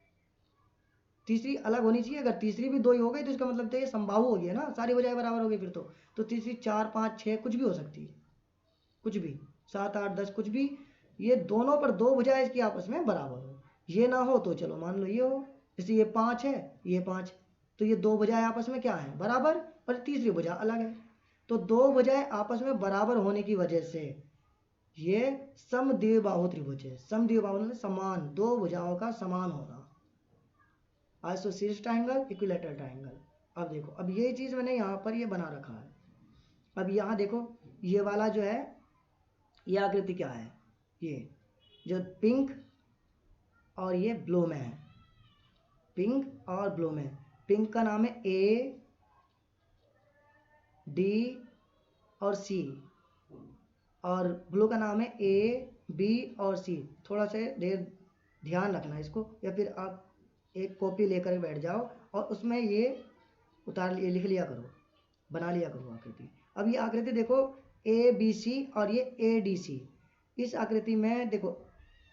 S1: तीसरी अलग होनी चाहिए। अगर तीसरी भी दो ही हो गई तो इसका मतलब तो ये समबाहु हो गया ना, सारी भुजाएं बराबर हो गई फिर तो तीसरी चार पाँच छः कुछ भी हो सकती है, कुछ भी, सात आठ दस कुछ भी, ये दोनों पर दो भुजाएं इसकी आपस में बराबर हो। ये ना हो तो चलो मान लो ये हो, जैसे ये पाँच है ये पाँच, तो ये दो भुजाएं आपस में क्या है, बराबर, पर तीसरी भुजा अलग है। तो दो भुजाएं आपस में बराबर होने की वजह से ये समद्विबाहु त्रिभुज है। समद्विबाहु मतलब समान, दो भुजाओं का समान होना, आइसोसील्स ट्रायंगल, इक्विलैटरल ट्रायंगल। अब देखो, अब ये चीज़ मैंने यहाँ पर ये बना रखा है। अब यहाँ देखो ये वाला जो है, ये आकृति क्या है, ये जो पिंक और ये ब्लू में है, पिंक और ब्लू में, पिंक का नाम है ए डी और सी, और ब्लू का नाम है ए बी और सी। थोड़ा सा देर ध्यान रखना इसको, या फिर आप एक कॉपी लेकर बैठ जाओ और उसमें ये लिख लिया करो, बना लिया करो आकृति। अब ये आकृति देखो ए बी सी और ये ए डी सी। इस आकृति में देखो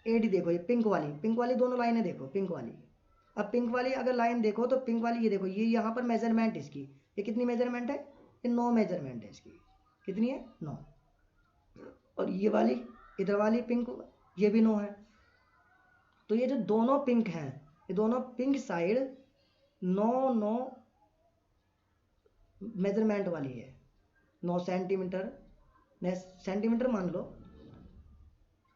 S1: ए डी, देखो ये पिंक वाली दोनों लाइनें देखो, पिंक वाली। अब पिंक वाली अगर लाइन देखो तो पिंक वाली ये देखो, ये यहाँ पर मेजरमेंट इसकी, ये कितनी मेजरमेंट है, ये 9 मेजरमेंट है इसकी, कितनी है 9। और ये वाली इधर वाली पिंक, ये भी 9 है। तो ये जो दोनों पिंक हैं, ये दोनों पिंक साइड 9 मेजरमेंट वाली है, 9 सेंटीमीटर, सेंटीमीटर मान लो,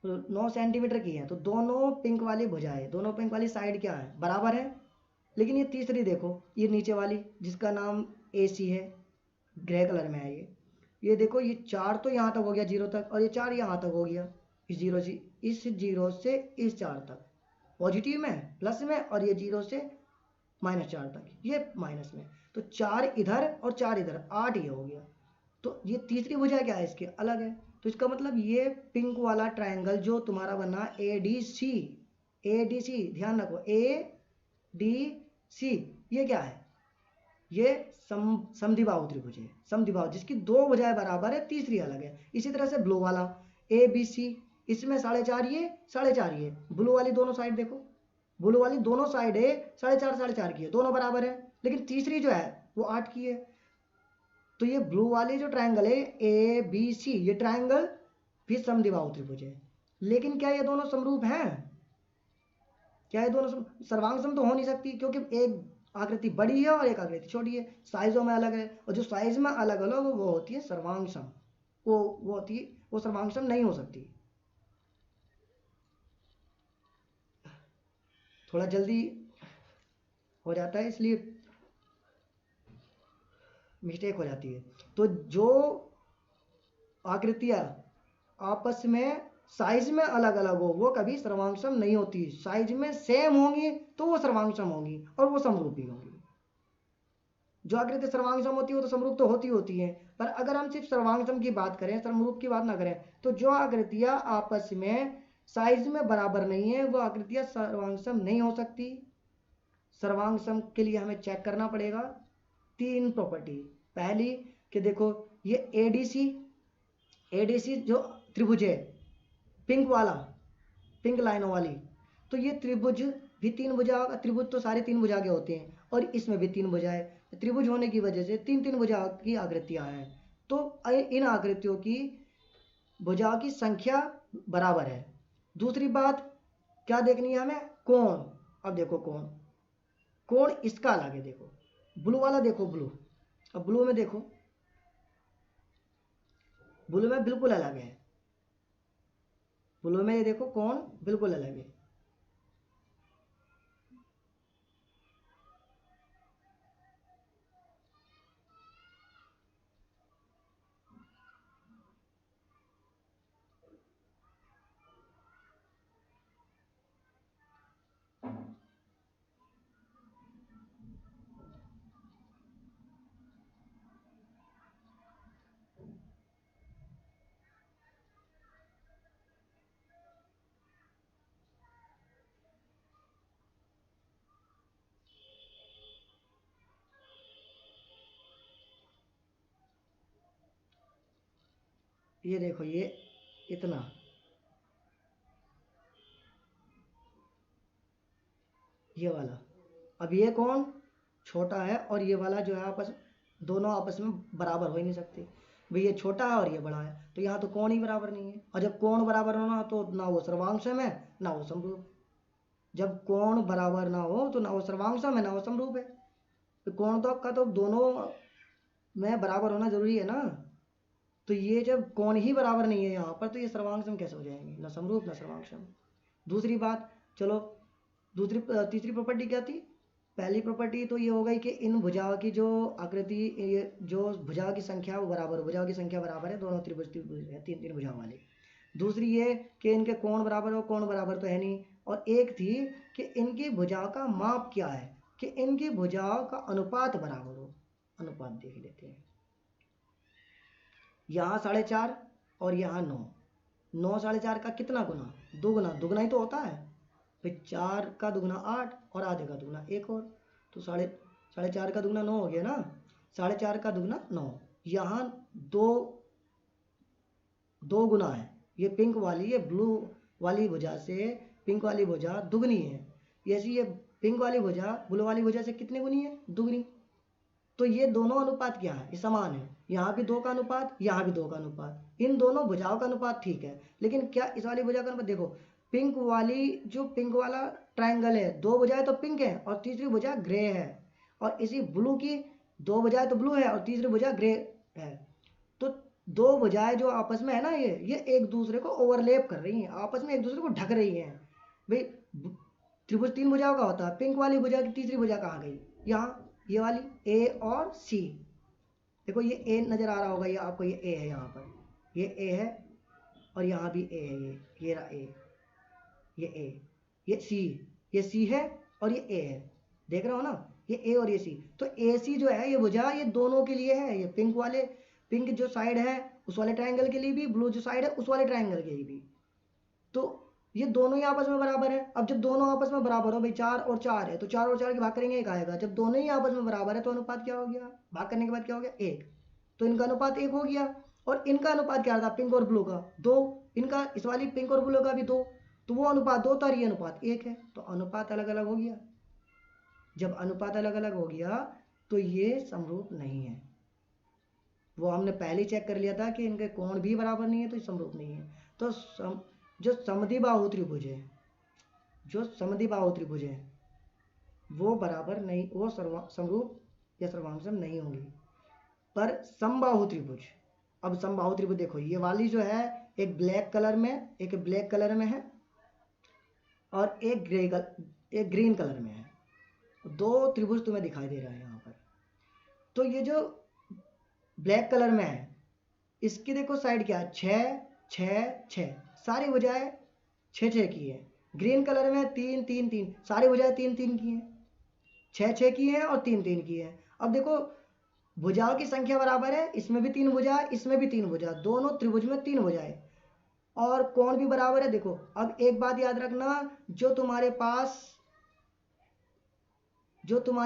S1: 9 सेंटीमीटर की है। तो दोनों पिंक वाली भुजाएं, दोनों पिंक वाली साइड क्या है, बराबर है। लेकिन ये तीसरी देखो, ये नीचे वाली जिसका नाम ए सी है, ग्रे कलर में है ये देखो, ये 4 तो यहाँ तक हो गया 0 तक, और ये 4 यहाँ तक हो गया, इस जीरो से इस 4 तक, पॉजिटिव में प्लस में, और ये 0 से -4 तक ये माइनस में। तो 4 इधर और 4 इधर, 8 ये हो गया। तो ये तीसरी भुजा क्या है इसके, अलग है। तो इसका मतलब ये पिंक वाला ट्रायंगल जो तुम्हारा बना ए डी सी, ध्यान रखो ए डी सी, ये क्या है, ये समद्विबाहु त्रिभुज है। समद्विबाहु जिसकी दो भुजाएं बराबर है, तीसरी अलग है। इसी तरह से ब्लू वाला ए बी सी, इसमें 4.5 ये 4.5 ये, ब्लू वाली दोनों साइड देखो, ब्लू वाली दोनों साइड है 4.5 की है, दोनों बराबर है। लेकिन तीसरी जो है वो 8 की है। तो ये ब्लू वाली जो ट्रायंगल है ए बी सी, ये ट्रायंगल भी समद्विबाहु त्रिभुज है। लेकिन क्या ये दोनों समरूप हैं, क्या ये दोनों सर्वांग सम तो हो नहीं सकती, क्योंकि एक आकृति बड़ी है और एक आकृति छोटी है, साइजों में अलग है। और जो साइज में अलग अलग वो होती है सर्वांग सम, वो होती है, वो सर्वांग सम नहीं हो सकती। थोड़ा जल्दी हो जाता है इसलिए मिस्टेक हो जाती है। तो जो आकृतियां आपस में साइज में अलग अलग हो वो कभी सर्वांग सम नहीं होती, साइज में सेम होंगी तो वो सर्वांग सम होंगी और वो समरूपी होंगी। जो आकृति सर्वांग सम होती है वो तो समरूप तो होती है, पर अगर हम सिर्फ सर्वांग सम की बात करें, समरूप की बात ना करें, तो जो आकृतियां आपस में साइज में बराबर नहीं है वो आकृतियां सर्वांग सम नहीं हो सकती। सर्वांग सम के लिए हमें चेक करना पड़ेगा 3 प्रॉपर्टी। पहली कि देखो ये एडीसी जो त्रिभुज है पिंक वाला, पिंक लाइनों वाली, तो ये त्रिभुज भी 3 भुजा, त्रिभुज तो सारे 3 भुजा के होते हैं और इसमें भी 3 भुजा है। त्रिभुज होने की वजह से 3 भुजा की आकृतियां हैं, तो इन आकृतियों की भुजाओं की संख्या बराबर है। दूसरी बात क्या देखनी है हमें, कोण। अब देखो कोण इसका अलग है, देखो ब्लू वाला, देखो ब्लू, अब ब्लू में देखो, ब्लू में बिल्कुल अलग है, ब्लू में ये देखो कोण बिल्कुल अलग है। ये देखो ये इतना, ये वाला, अब ये कौन छोटा है और ये वाला जो है आपस, दोनों आपस में बराबर हो ही नहीं सकते। भाई ये छोटा है और ये बड़ा है, तो यहाँ तो कोण ही बराबर नहीं है, और जब कोण बराबर होना तो ना वो सर्वांशम है ना वो समरूप। जब कोण बराबर ना हो तो ना वो सर्वांशम है ना वो समरूप है। तो कोण तो आपका तो दोनों में बराबर होना जरूरी है ना। तो ये जब कोण ही बराबर नहीं है यहाँ पर, तो ये सर्वांशम कैसे हो जाएंगे, ना समरूप ना सर्वांशम। दूसरी बात, चलो दूसरी तीसरी प्रॉपर्टी क्या थी। पहली प्रॉपर्टी तो ये हो गई कि इन भुजाओं की जो आकृति, ये जो भुजाओं की संख्या वो बराबर, भुजाओं की संख्या बराबर है, दोनों त्रिभुज त्रिभुज है, तीन तीन भुजाओं वाले। दूसरी ये कि इनके कोण बराबर हो, कोण बराबर तो है नहीं। और एक थी कि इनकी भुजाओं का माप क्या है, कि इनकी भुजाओं का अनुपात बराबर हो। अनुपात देख लेते हैं। यहाँ 4.5 और यहाँ 9, 9 4.5 का कितना गुना, दुगुना, दुगुना ही तो होता है। फिर 4 का दुगुना 8 और आधे का दुगुना 1 और, तो 4.5 का दुगुना 9 हो गया ना। 4.5 का दुगुना 9, यहाँ दो दो गुना है। ये पिंक वाली, ये ब्लू वाली भुजा से पिंक वाली भुजा दुगनी है, ऐसी ये पिंक वाली भुजा ब्लू वाली भुजा से कितनी गुनी है, दुगनी। तो ये दोनों अनुपात क्या है, ये समान है। यहाँ भी 2 का अनुपात, यहाँ भी 2 का अनुपात, इन दोनों भुजाओं का अनुपात ठीक है। लेकिन क्या इस वाली भुजा का अनुपात, देखो पिंक वाली, जो पिंक वाला ट्रायंगल है, 2 भुजाएं तो पिंक है और तीसरी भुजा ग्रे है, और इसी ब्लू की 2 भुजाएं तो ब्लू है और तीसरी भुजा ग्रे है। तो 2 भुजाएं जो आपस में है ना, ये एक दूसरे को ओवरलैप कर रही हैं, आपस में एक दूसरे को ढक रही हैं। भाई त्रिभुज 3 भुजाओं का होता है, पिंक वाली भुजा की तीसरी भुजा कहाँ गई, यहाँ ये वाली ए और सी। देखो ये ए नजर आ रहा होगा, ये आपको, ये ए है यहाँ पर, ये ए है और यहाँ भी ए है, ये रहा ए, ये ए, ये सी है और ये ए है, देख रहे हो ना, ये ए और ये सी। तो ए सी जो है ये भुजा, ये दोनों के लिए है, ये पिंक वाले, पिंक जो साइड है उस वाले ट्रायंगल के लिए भी, ब्लू जो साइड है उस वाले ट्रायंगल के लिए भी। तो ये दोनों ही आपस में बराबर है। अब जब दोनों आपस में बराबर हो, भाई 4 और 4 है तो 4 और 4 की भाग करेंगे 1 आएगा। जब दोनों ही आपस में बराबर है तो अनुपात क्या हो गया, भाग करने के बाद क्या हो गया, 1। तो इनका अनुपात 1 हो गया। और इनका अनुपात क्या था, पिंक और ब्लू का 2, इनका इस वाली पिंक और ब्लू का भी 2, तो वो अनुपात 2 था, ये अनुपात 1 है, तो अनुपात अलग अलग हो गया। जब अनुपात अलग अलग हो गया तो ये समरूप नहीं है। वो हमने पहले चेक कर लिया था कि इनके कोण भी बराबर नहीं है, तो समरूप नहीं है। तो जो समद्विबाहु त्रिभुज है, जो समद्विबाहु त्रिभुज है वो बराबर नहीं, वो समरूप या सर्वांशम नहीं होंगी। पर समबाहु त्रिभुज, अब समबाहु त्रिभुज देखो, ये वाली जो है एक ब्लैक कलर में, एक ब्लैक कलर में है और एक ग्रीन कलर में है, 2 त्रिभुज तुम्हें दिखाई दे रहा है यहाँ पर। तो ये जो ब्लैक कलर में है इसकी देखो साइड क्या है, 6 6 6, सारी भुजाएं 6 6 की है। ग्रीन कलर में 3 3 3, सारी भुजाएं 3 3 की हैं, 6 6 की है और 3 3 की है। अब देखो भुजाओं की संख्या बराबर है, इसमें भी 3 भुजा, इसमें भी 3 भुजा, दोनों त्रिभुज में 3 भुजाएं, और कोण भी बराबर है। देखो अब एक बात याद रखना, जो तुम्हारे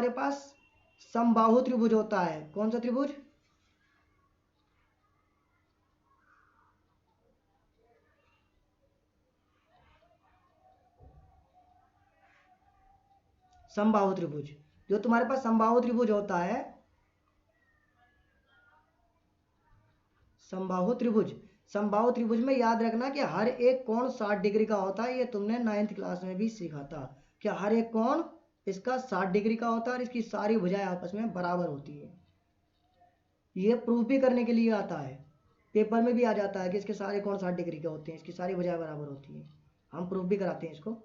S1: पास समबाहु त्रिभुज होता है, कौन सा त्रिभुज, समबाहु त्रिभुज, जो तुम्हारे पास समबाहु त्रिभुज होता है, समबाहु त्रिभुज, समबाहु त्रिभुज में याद रखना कि हर एक कोण 60 डिग्री का होता है। ये तुमने 9th क्लास में भी सीखा था कि हर एक कोण इसका 60 डिग्री का होता है और इसकी सारी भुजाएं आपस में बराबर होती है। ये प्रूफ भी करने के लिए आता है, पेपर में भी आ जाता है कि इसके सारे कोण 60 डिग्री के होते हैं, इसकी सारी भुजाएं बराबर होती हैं, हम प्रूफ भी कराते हैं इसको।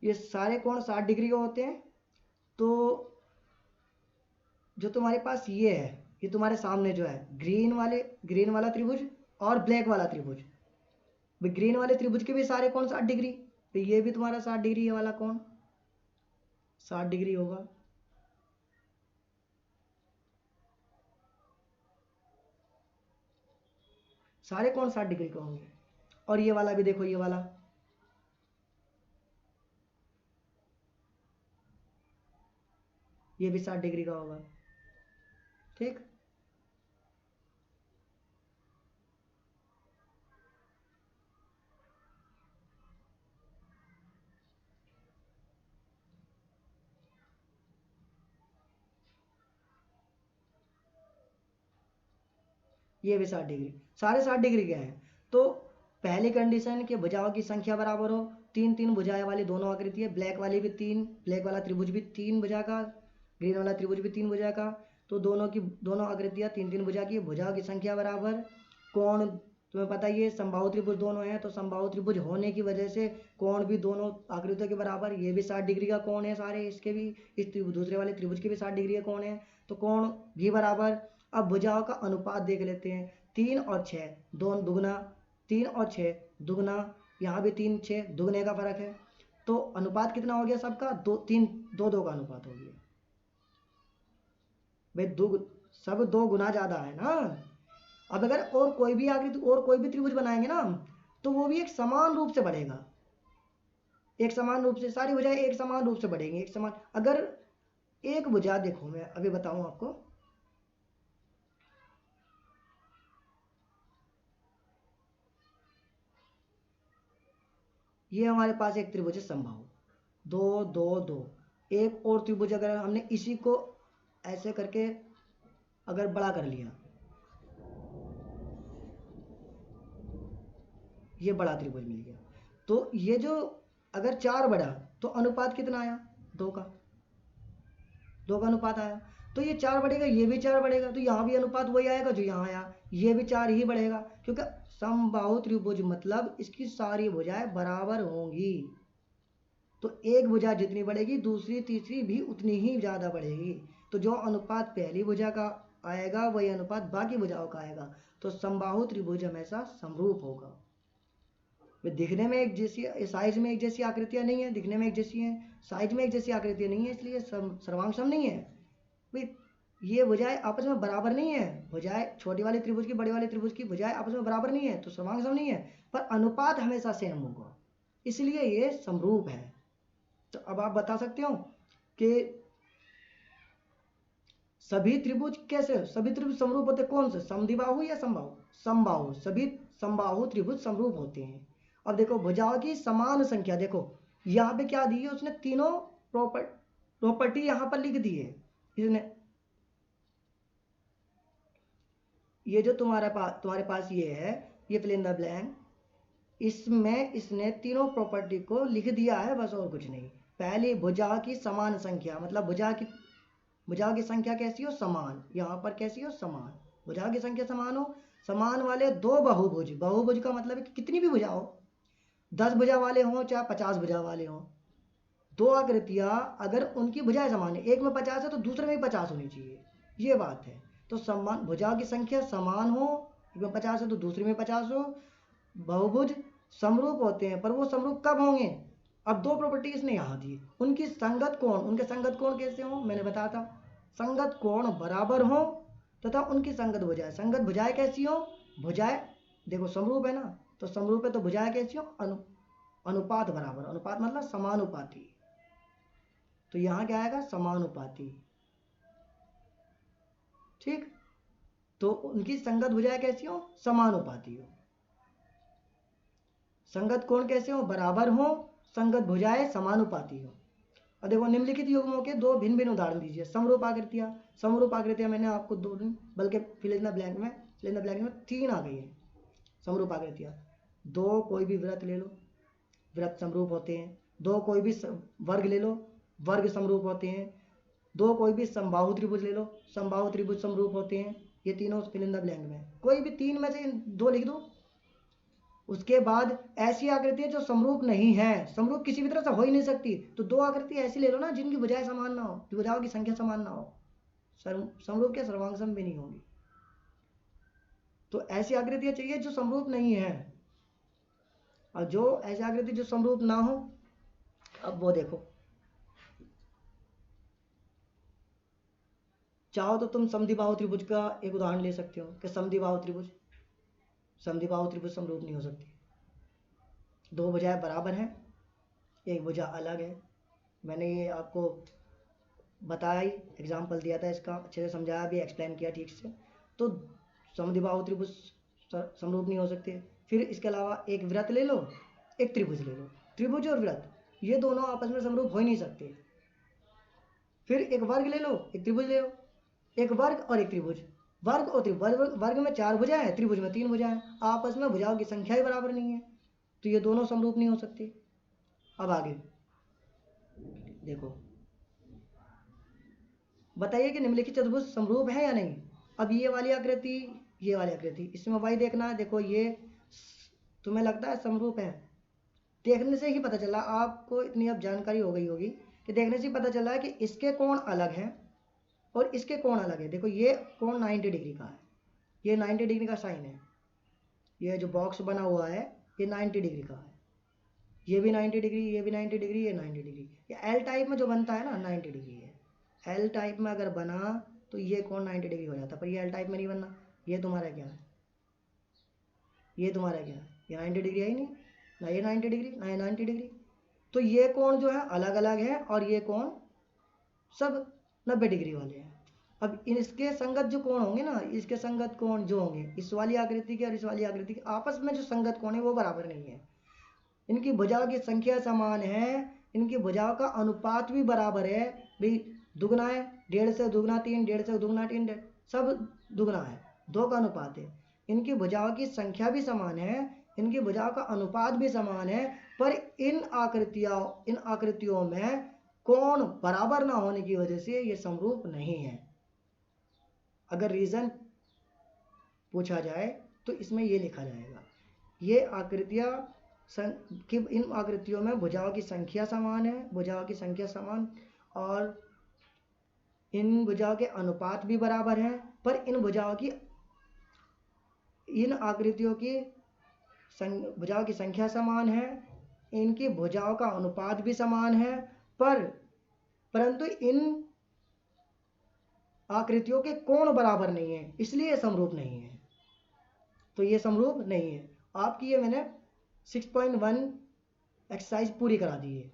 S1: ये सारे कोण 60 डिग्री के होते हैं। तो जो तुम्हारे पास ये है, ये तुम्हारे सामने जो है ग्रीन वाला त्रिभुज और ब्लैक वाला त्रिभुज, भाई ग्रीन वाले त्रिभुज के भी सारे कोण 60 डिग्री, तो ये भी तुम्हारा 60 डिग्री, ये वाला कोण 60 डिग्री होगा। सारे कोण 60 डिग्री के होंगे। और ये वाला भी देखो, ये वाला ये भी 60 डिग्री का होगा, ठीक। ये भी 60 डिग्री, सारे 60 डिग्री के हैं। तो पहली कंडीशन कि भुजाओं की संख्या बराबर हो, तीन तीन भुजाएं वाली दोनों आकृति है, ब्लैक वाली भी तीन, ब्लैक वाला त्रिभुज भी तीन भुजा का, ग्रीन वाला त्रिभुज भी तीन भुजा का, तो दोनों आकृतियां तीन तीन भुजा की, भुजाओं की संख्या बराबर। कोण तुम्हें पता ही है, समबाहु त्रिभुज दोनों हैं, तो समबाहु त्रिभुज होने की वजह से कोण भी दोनों आकृतियों के बराबर, ये भी 60 डिग्री का कोण है सारे, इसके भी, इस दूसरे वाले त्रिभुज के भी 60 डिग्री का कोण है, तो कोण भी बराबर। अब भुजाओं का अनुपात देख लेते हैं, 3 और 6 दोनों दुगना, 3 और 6 दुगना, यहाँ भी 3 6 दुगने का फर्क है, तो अनुपात कितना हो गया सबका, 2 का अनुपात हो गया भाई, सब 2 गुना ज्यादा है ना। अब अगर और कोई भी आकृति और कोई भी त्रिभुज बनाएंगे ना, तो वो भी एक समान रूप से बढ़ेगा, एक समान रूप से, सारी भुजाएं एक समान रूप से बढ़ेंगी, एक समान। अगर एक भुजा देखो, मैं अभी बताऊं आपको, ये हमारे पास एक त्रिभुज है समबाहु, 2 2 2, एक और त्रिभुज अगर हमने इसी को ऐसे करके अगर बड़ा कर लिया, ये बड़ा त्रिभुज मिल गया, तो ये जो अगर 4 बढ़ा तो अनुपात कितना आया, 2 का, 2 का अनुपात आया, तो ये 4 बढ़ेगा, ये भी 4 बढ़ेगा, तो यहाँ भी अनुपात वही आएगा जो यहाँ आया, ये भी 4 ही बढ़ेगा, क्योंकि समबाहु त्रिभुज मतलब इसकी सारी भुजाएं बराबर होंगी, तो एक भुजा जितनी बढ़ेगी दूसरी तीसरी भी उतनी ही ज़्यादा बढ़ेगी, तो जो अनुपात पहली भुजा का आएगा वही अनुपात बाकी भुजाओं का आएगा, तो समबाहु त्रिभुज हमेशा समरूप होगा। वे दिखने में एक जैसी, साइज में एक जैसी आकृतियां नहीं है, दिखने में एक जैसी हैं, साइज में एक जैसी आकृतियां नहीं है, इसलिए सर्वांग सम नहीं है भाई। ये भुजाएं आपस में बराबर नहीं है, भुजाएं छोटी वाली त्रिभुज की बड़ी वाली त्रिभुज की भुजाएं आपस में बराबर नहीं है, तो सर्वांग सम नहीं है, पर अनुपात हमेशा सेम होगा, इसलिए ये समरूप है। तो अब आप बता सकते हो कि सभी त्रिभुज कैसे, सभी त्रिभुज समरूप होते कौन से, समद्विबाहु या समबाहु, समबाहु, सभी समबाहु त्रिभुज समरूप होते हैं। अब देखो भुजाओं की समान संख्या, देखो यहाँ पे क्या दी है उसने, तीनों प्रॉपर्टी यहाँ पर लिख दी है इसने, ये जो तुम्हारे पास ये है, ये फिल इन द ब्लैंक, इसमें इसने तीनों प्रॉपर्टी को लिख दिया है बस, और कुछ नहीं। पहली भुजा की समान संख्या, मतलब भुजा की संख्या कैसी हो, समान, यहाँ पर कैसी हो, समान, भुजा की संख्या समान हो, समान वाले 2 बहुभुज, बहुभुज का मतलब है कि कितनी भी भुजा हो, 10 भुजा वाले हों चाहे 50 भुजा वाले हों, 2 आकृतियां अगर उनकी भुजाएं समान है, एक में 50 है तो दूसरे में भी 50 होनी चाहिए, ये बात है। तो समान भुजाओं की संख्या समान हो, एक में 50 है तो दूसरे में 50 हो, बहुभुज समरूप होते हैं, पर वो समरूप कब होंगे, अब 2 प्रॉपर्टी इसने यहाँ दी, उनकी संगत कोण, उनके संगत कोण कैसे हो, मैंने बताया था, संगत कोण बराबर हो तथा उनकी संगत भुजाएं कैसी हो, भुजाएं देखो समरूप है ना, तो समरूप है तो भुजाएं कैसी हो, अनुपात बराबर, अनुपात मतलब समानुपाती, तो यहाँ क्या आएगा, समानुपाती, ठीक। तो उनकी संगत भुजाएं कैसी हो, समानुपाती हो, संगत कोण कैसे हो, बराबर हो, संगत भुजाएं समानुपाती हो। और देखो निम्नलिखित युग्मों के 2 भिन्न भिन्न उदाहरण दीजिए, समरूप आकृतियां, समरूप आकृतियां मैंने आपको 2 दिन, बल्कि फिल इन द ब्लैंक में 3 आ गई है समरूप आकृतियां। 2 कोई भी वृत्त ले लो, वृत्त समरूप होते हैं, 2 कोई भी वर्ग ले लो, वर्ग समरूप होते हैं, 2 कोई भी समबाहु त्रिभुज ले लो, समबाहु त्रिभुज समरूप होते हैं, ये तीनों फिल इन द ब्लैंक में कोई भी 3 में से 2 लिख दो। उसके बाद ऐसी आकृतियां जो समरूप नहीं है, समरूप किसी भी तरह से हो ही नहीं सकती, तो 2 आकृति ऐसी ले लो ना जिनकी भुजाएं समान ना हो, भुजाओं की संख्या समान ना हो, समरूप के सर्वांग सम भी नहीं होंगी, तो ऐसी आकृतियां चाहिए जो समरूप नहीं है, और जो ऐसी आकृति जो समरूप ना हो, अब वो देखो, चाहो तो तुम समद्विबाहु त्रिभुज का एक उदाहरण ले सकते हो कि समद्विबाहु त्रिभुज समरूप नहीं हो सकती, 2 भुजाएं बराबर हैं, एक भुजा अलग है, मैंने ये आपको बताया ही, एग्जाम्पल दिया था इसका, अच्छे से समझाया भी, एक्सप्लेन किया ठीक से, तो समद्विबाहु त्रिभुज समरूप नहीं हो सकते। फिर इसके अलावा एक वृत्त ले लो, एक त्रिभुज ले लो, त्रिभुज और वृत्त ये दोनों आपस में समरूप हो ही नहीं सकते। फिर एक वर्ग ले लो, एक त्रिभुज ले लो, एक वर्ग और एक त्रिभुज, वर्ग और वर्ग में 4 भुजाएं हैं, त्रिभुज में 3 भुजाएं हैं, आपस में भुजाओं की संख्या ही बराबर नहीं है, तो ये दोनों समरूप नहीं हो सकती। अब आगे देखो, बताइए कि निम्नलिखित चतुर्भुज समरूप है या नहीं। अब ये वाली आकृति, ये वाली आकृति, इसमें वही देखना है। देखो ये तुम्हें लगता है समरूप है, देखने से ही पता चला आपको, इतनी अब जानकारी हो गई होगी कि देखने से ही पता चला है कि इसके कोण अलग हैं और इसके कोण अलग है। देखो ये कोण 90 डिग्री का है, ये 90 डिग्री का साइन है, ये जो बॉक्स बना हुआ है ये 90 डिग्री का है, ये भी 90 डिग्री, ये भी 90 डिग्री, ये 90 डिग्री। ये एल टाइप में जो बनता है ना 90 डिग्री है। एल टाइप में अगर बना तो ये कोण 90 डिग्री हो जाता, पर ये एल टाइप में नहीं बनना। ये तुम्हारा क्या है, ये तुम्हारा क्या है, ये 90 डिग्री है ही नहीं, ना ये 90 डिग्री ना ये 90 डिग्री। तो ये कोण जो है अलग अलग है और ये कोण सब 90 डिग्री वाले हैं। अब इसके संगत जो कोण होंगे ना, इसके संगत कोण जो होंगे इस वाली आकृति के और इस वाली आकृति के आपस में जो संगत कोण है वो बराबर नहीं है। इनकी भुजाओं की संख्या समान है, इनकी भुजाओं का अनुपात भी बराबर है। भाई दुगना है, 1.5 से दुगना 3, 1.5 से दुगना 3, सब दुगना है, 2 का अनुपात है। इनकी भुजाओं की संख्या भी समान है, इनकी भुजाओं का अनुपात भी समान है, पर इन आकृतियों में कोण बराबर ना होने की वजह से ये समरूप नहीं है। अगर रीजन पूछा जाए तो इसमें ये लिखा जाएगा, ये आकृतियां कि इन आकृतियों में भुजाओं की संख्या समान है, भुजाओं की संख्या समान, और इन भुजाओं के अनुपात भी बराबर हैं, पर इन आकृतियों की भुजाओं की संख्या समान है, इनकी भुजाओं का अनुपात भी समान है, परंतु इन आकृतियों के कोण बराबर नहीं है, इसलिए समरूप नहीं है। तो ये समरूप नहीं है। आपकी ये मैंने 6.1 एक्सरसाइज पूरी करा दी है,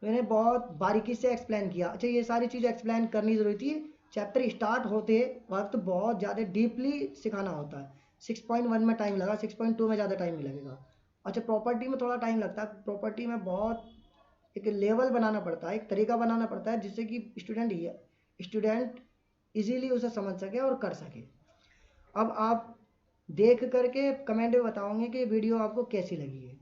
S1: मैंने बहुत बारीकी से एक्सप्लेन किया। अच्छा ये सारी चीज़ एक्सप्लेन करनी जरूरी थी, चैप्टर स्टार्ट होते वक्त बहुत ज़्यादा डीपली सिखाना होता है। 6.1 में टाइम लगा, 6.2 में ज़्यादा टाइम नहीं लगेगा। अच्छा प्रॉपर्टी में थोड़ा टाइम लगता है, प्रॉपर्टी में बहुत एक लेवल बनाना पड़ता है, एक तरीका बनाना पड़ता है जिससे कि स्टूडेंट इजीली उसे समझ सके और कर सके। अब आप देख करके कमेंट में बताओगे कि वीडियो आपको कैसी लगी है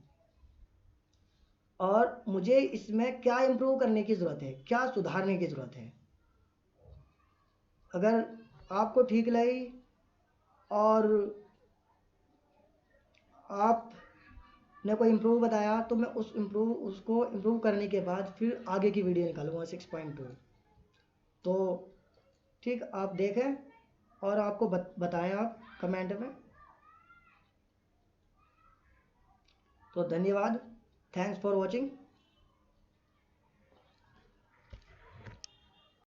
S1: और मुझे इसमें क्या इम्प्रूव करने की ज़रूरत है, क्या सुधारने की ज़रूरत है। अगर आपको ठीक लगी और आपने कोई इम्प्रूव बताया तो मैं उसको इम्प्रूव करने के बाद फिर आगे की वीडियो निकालूंगा 6.2। तो ठीक, आप देखें और आपको बताएं आप कमेंट में। तो धन्यवाद, थैंक्स फॉर वॉचिंग।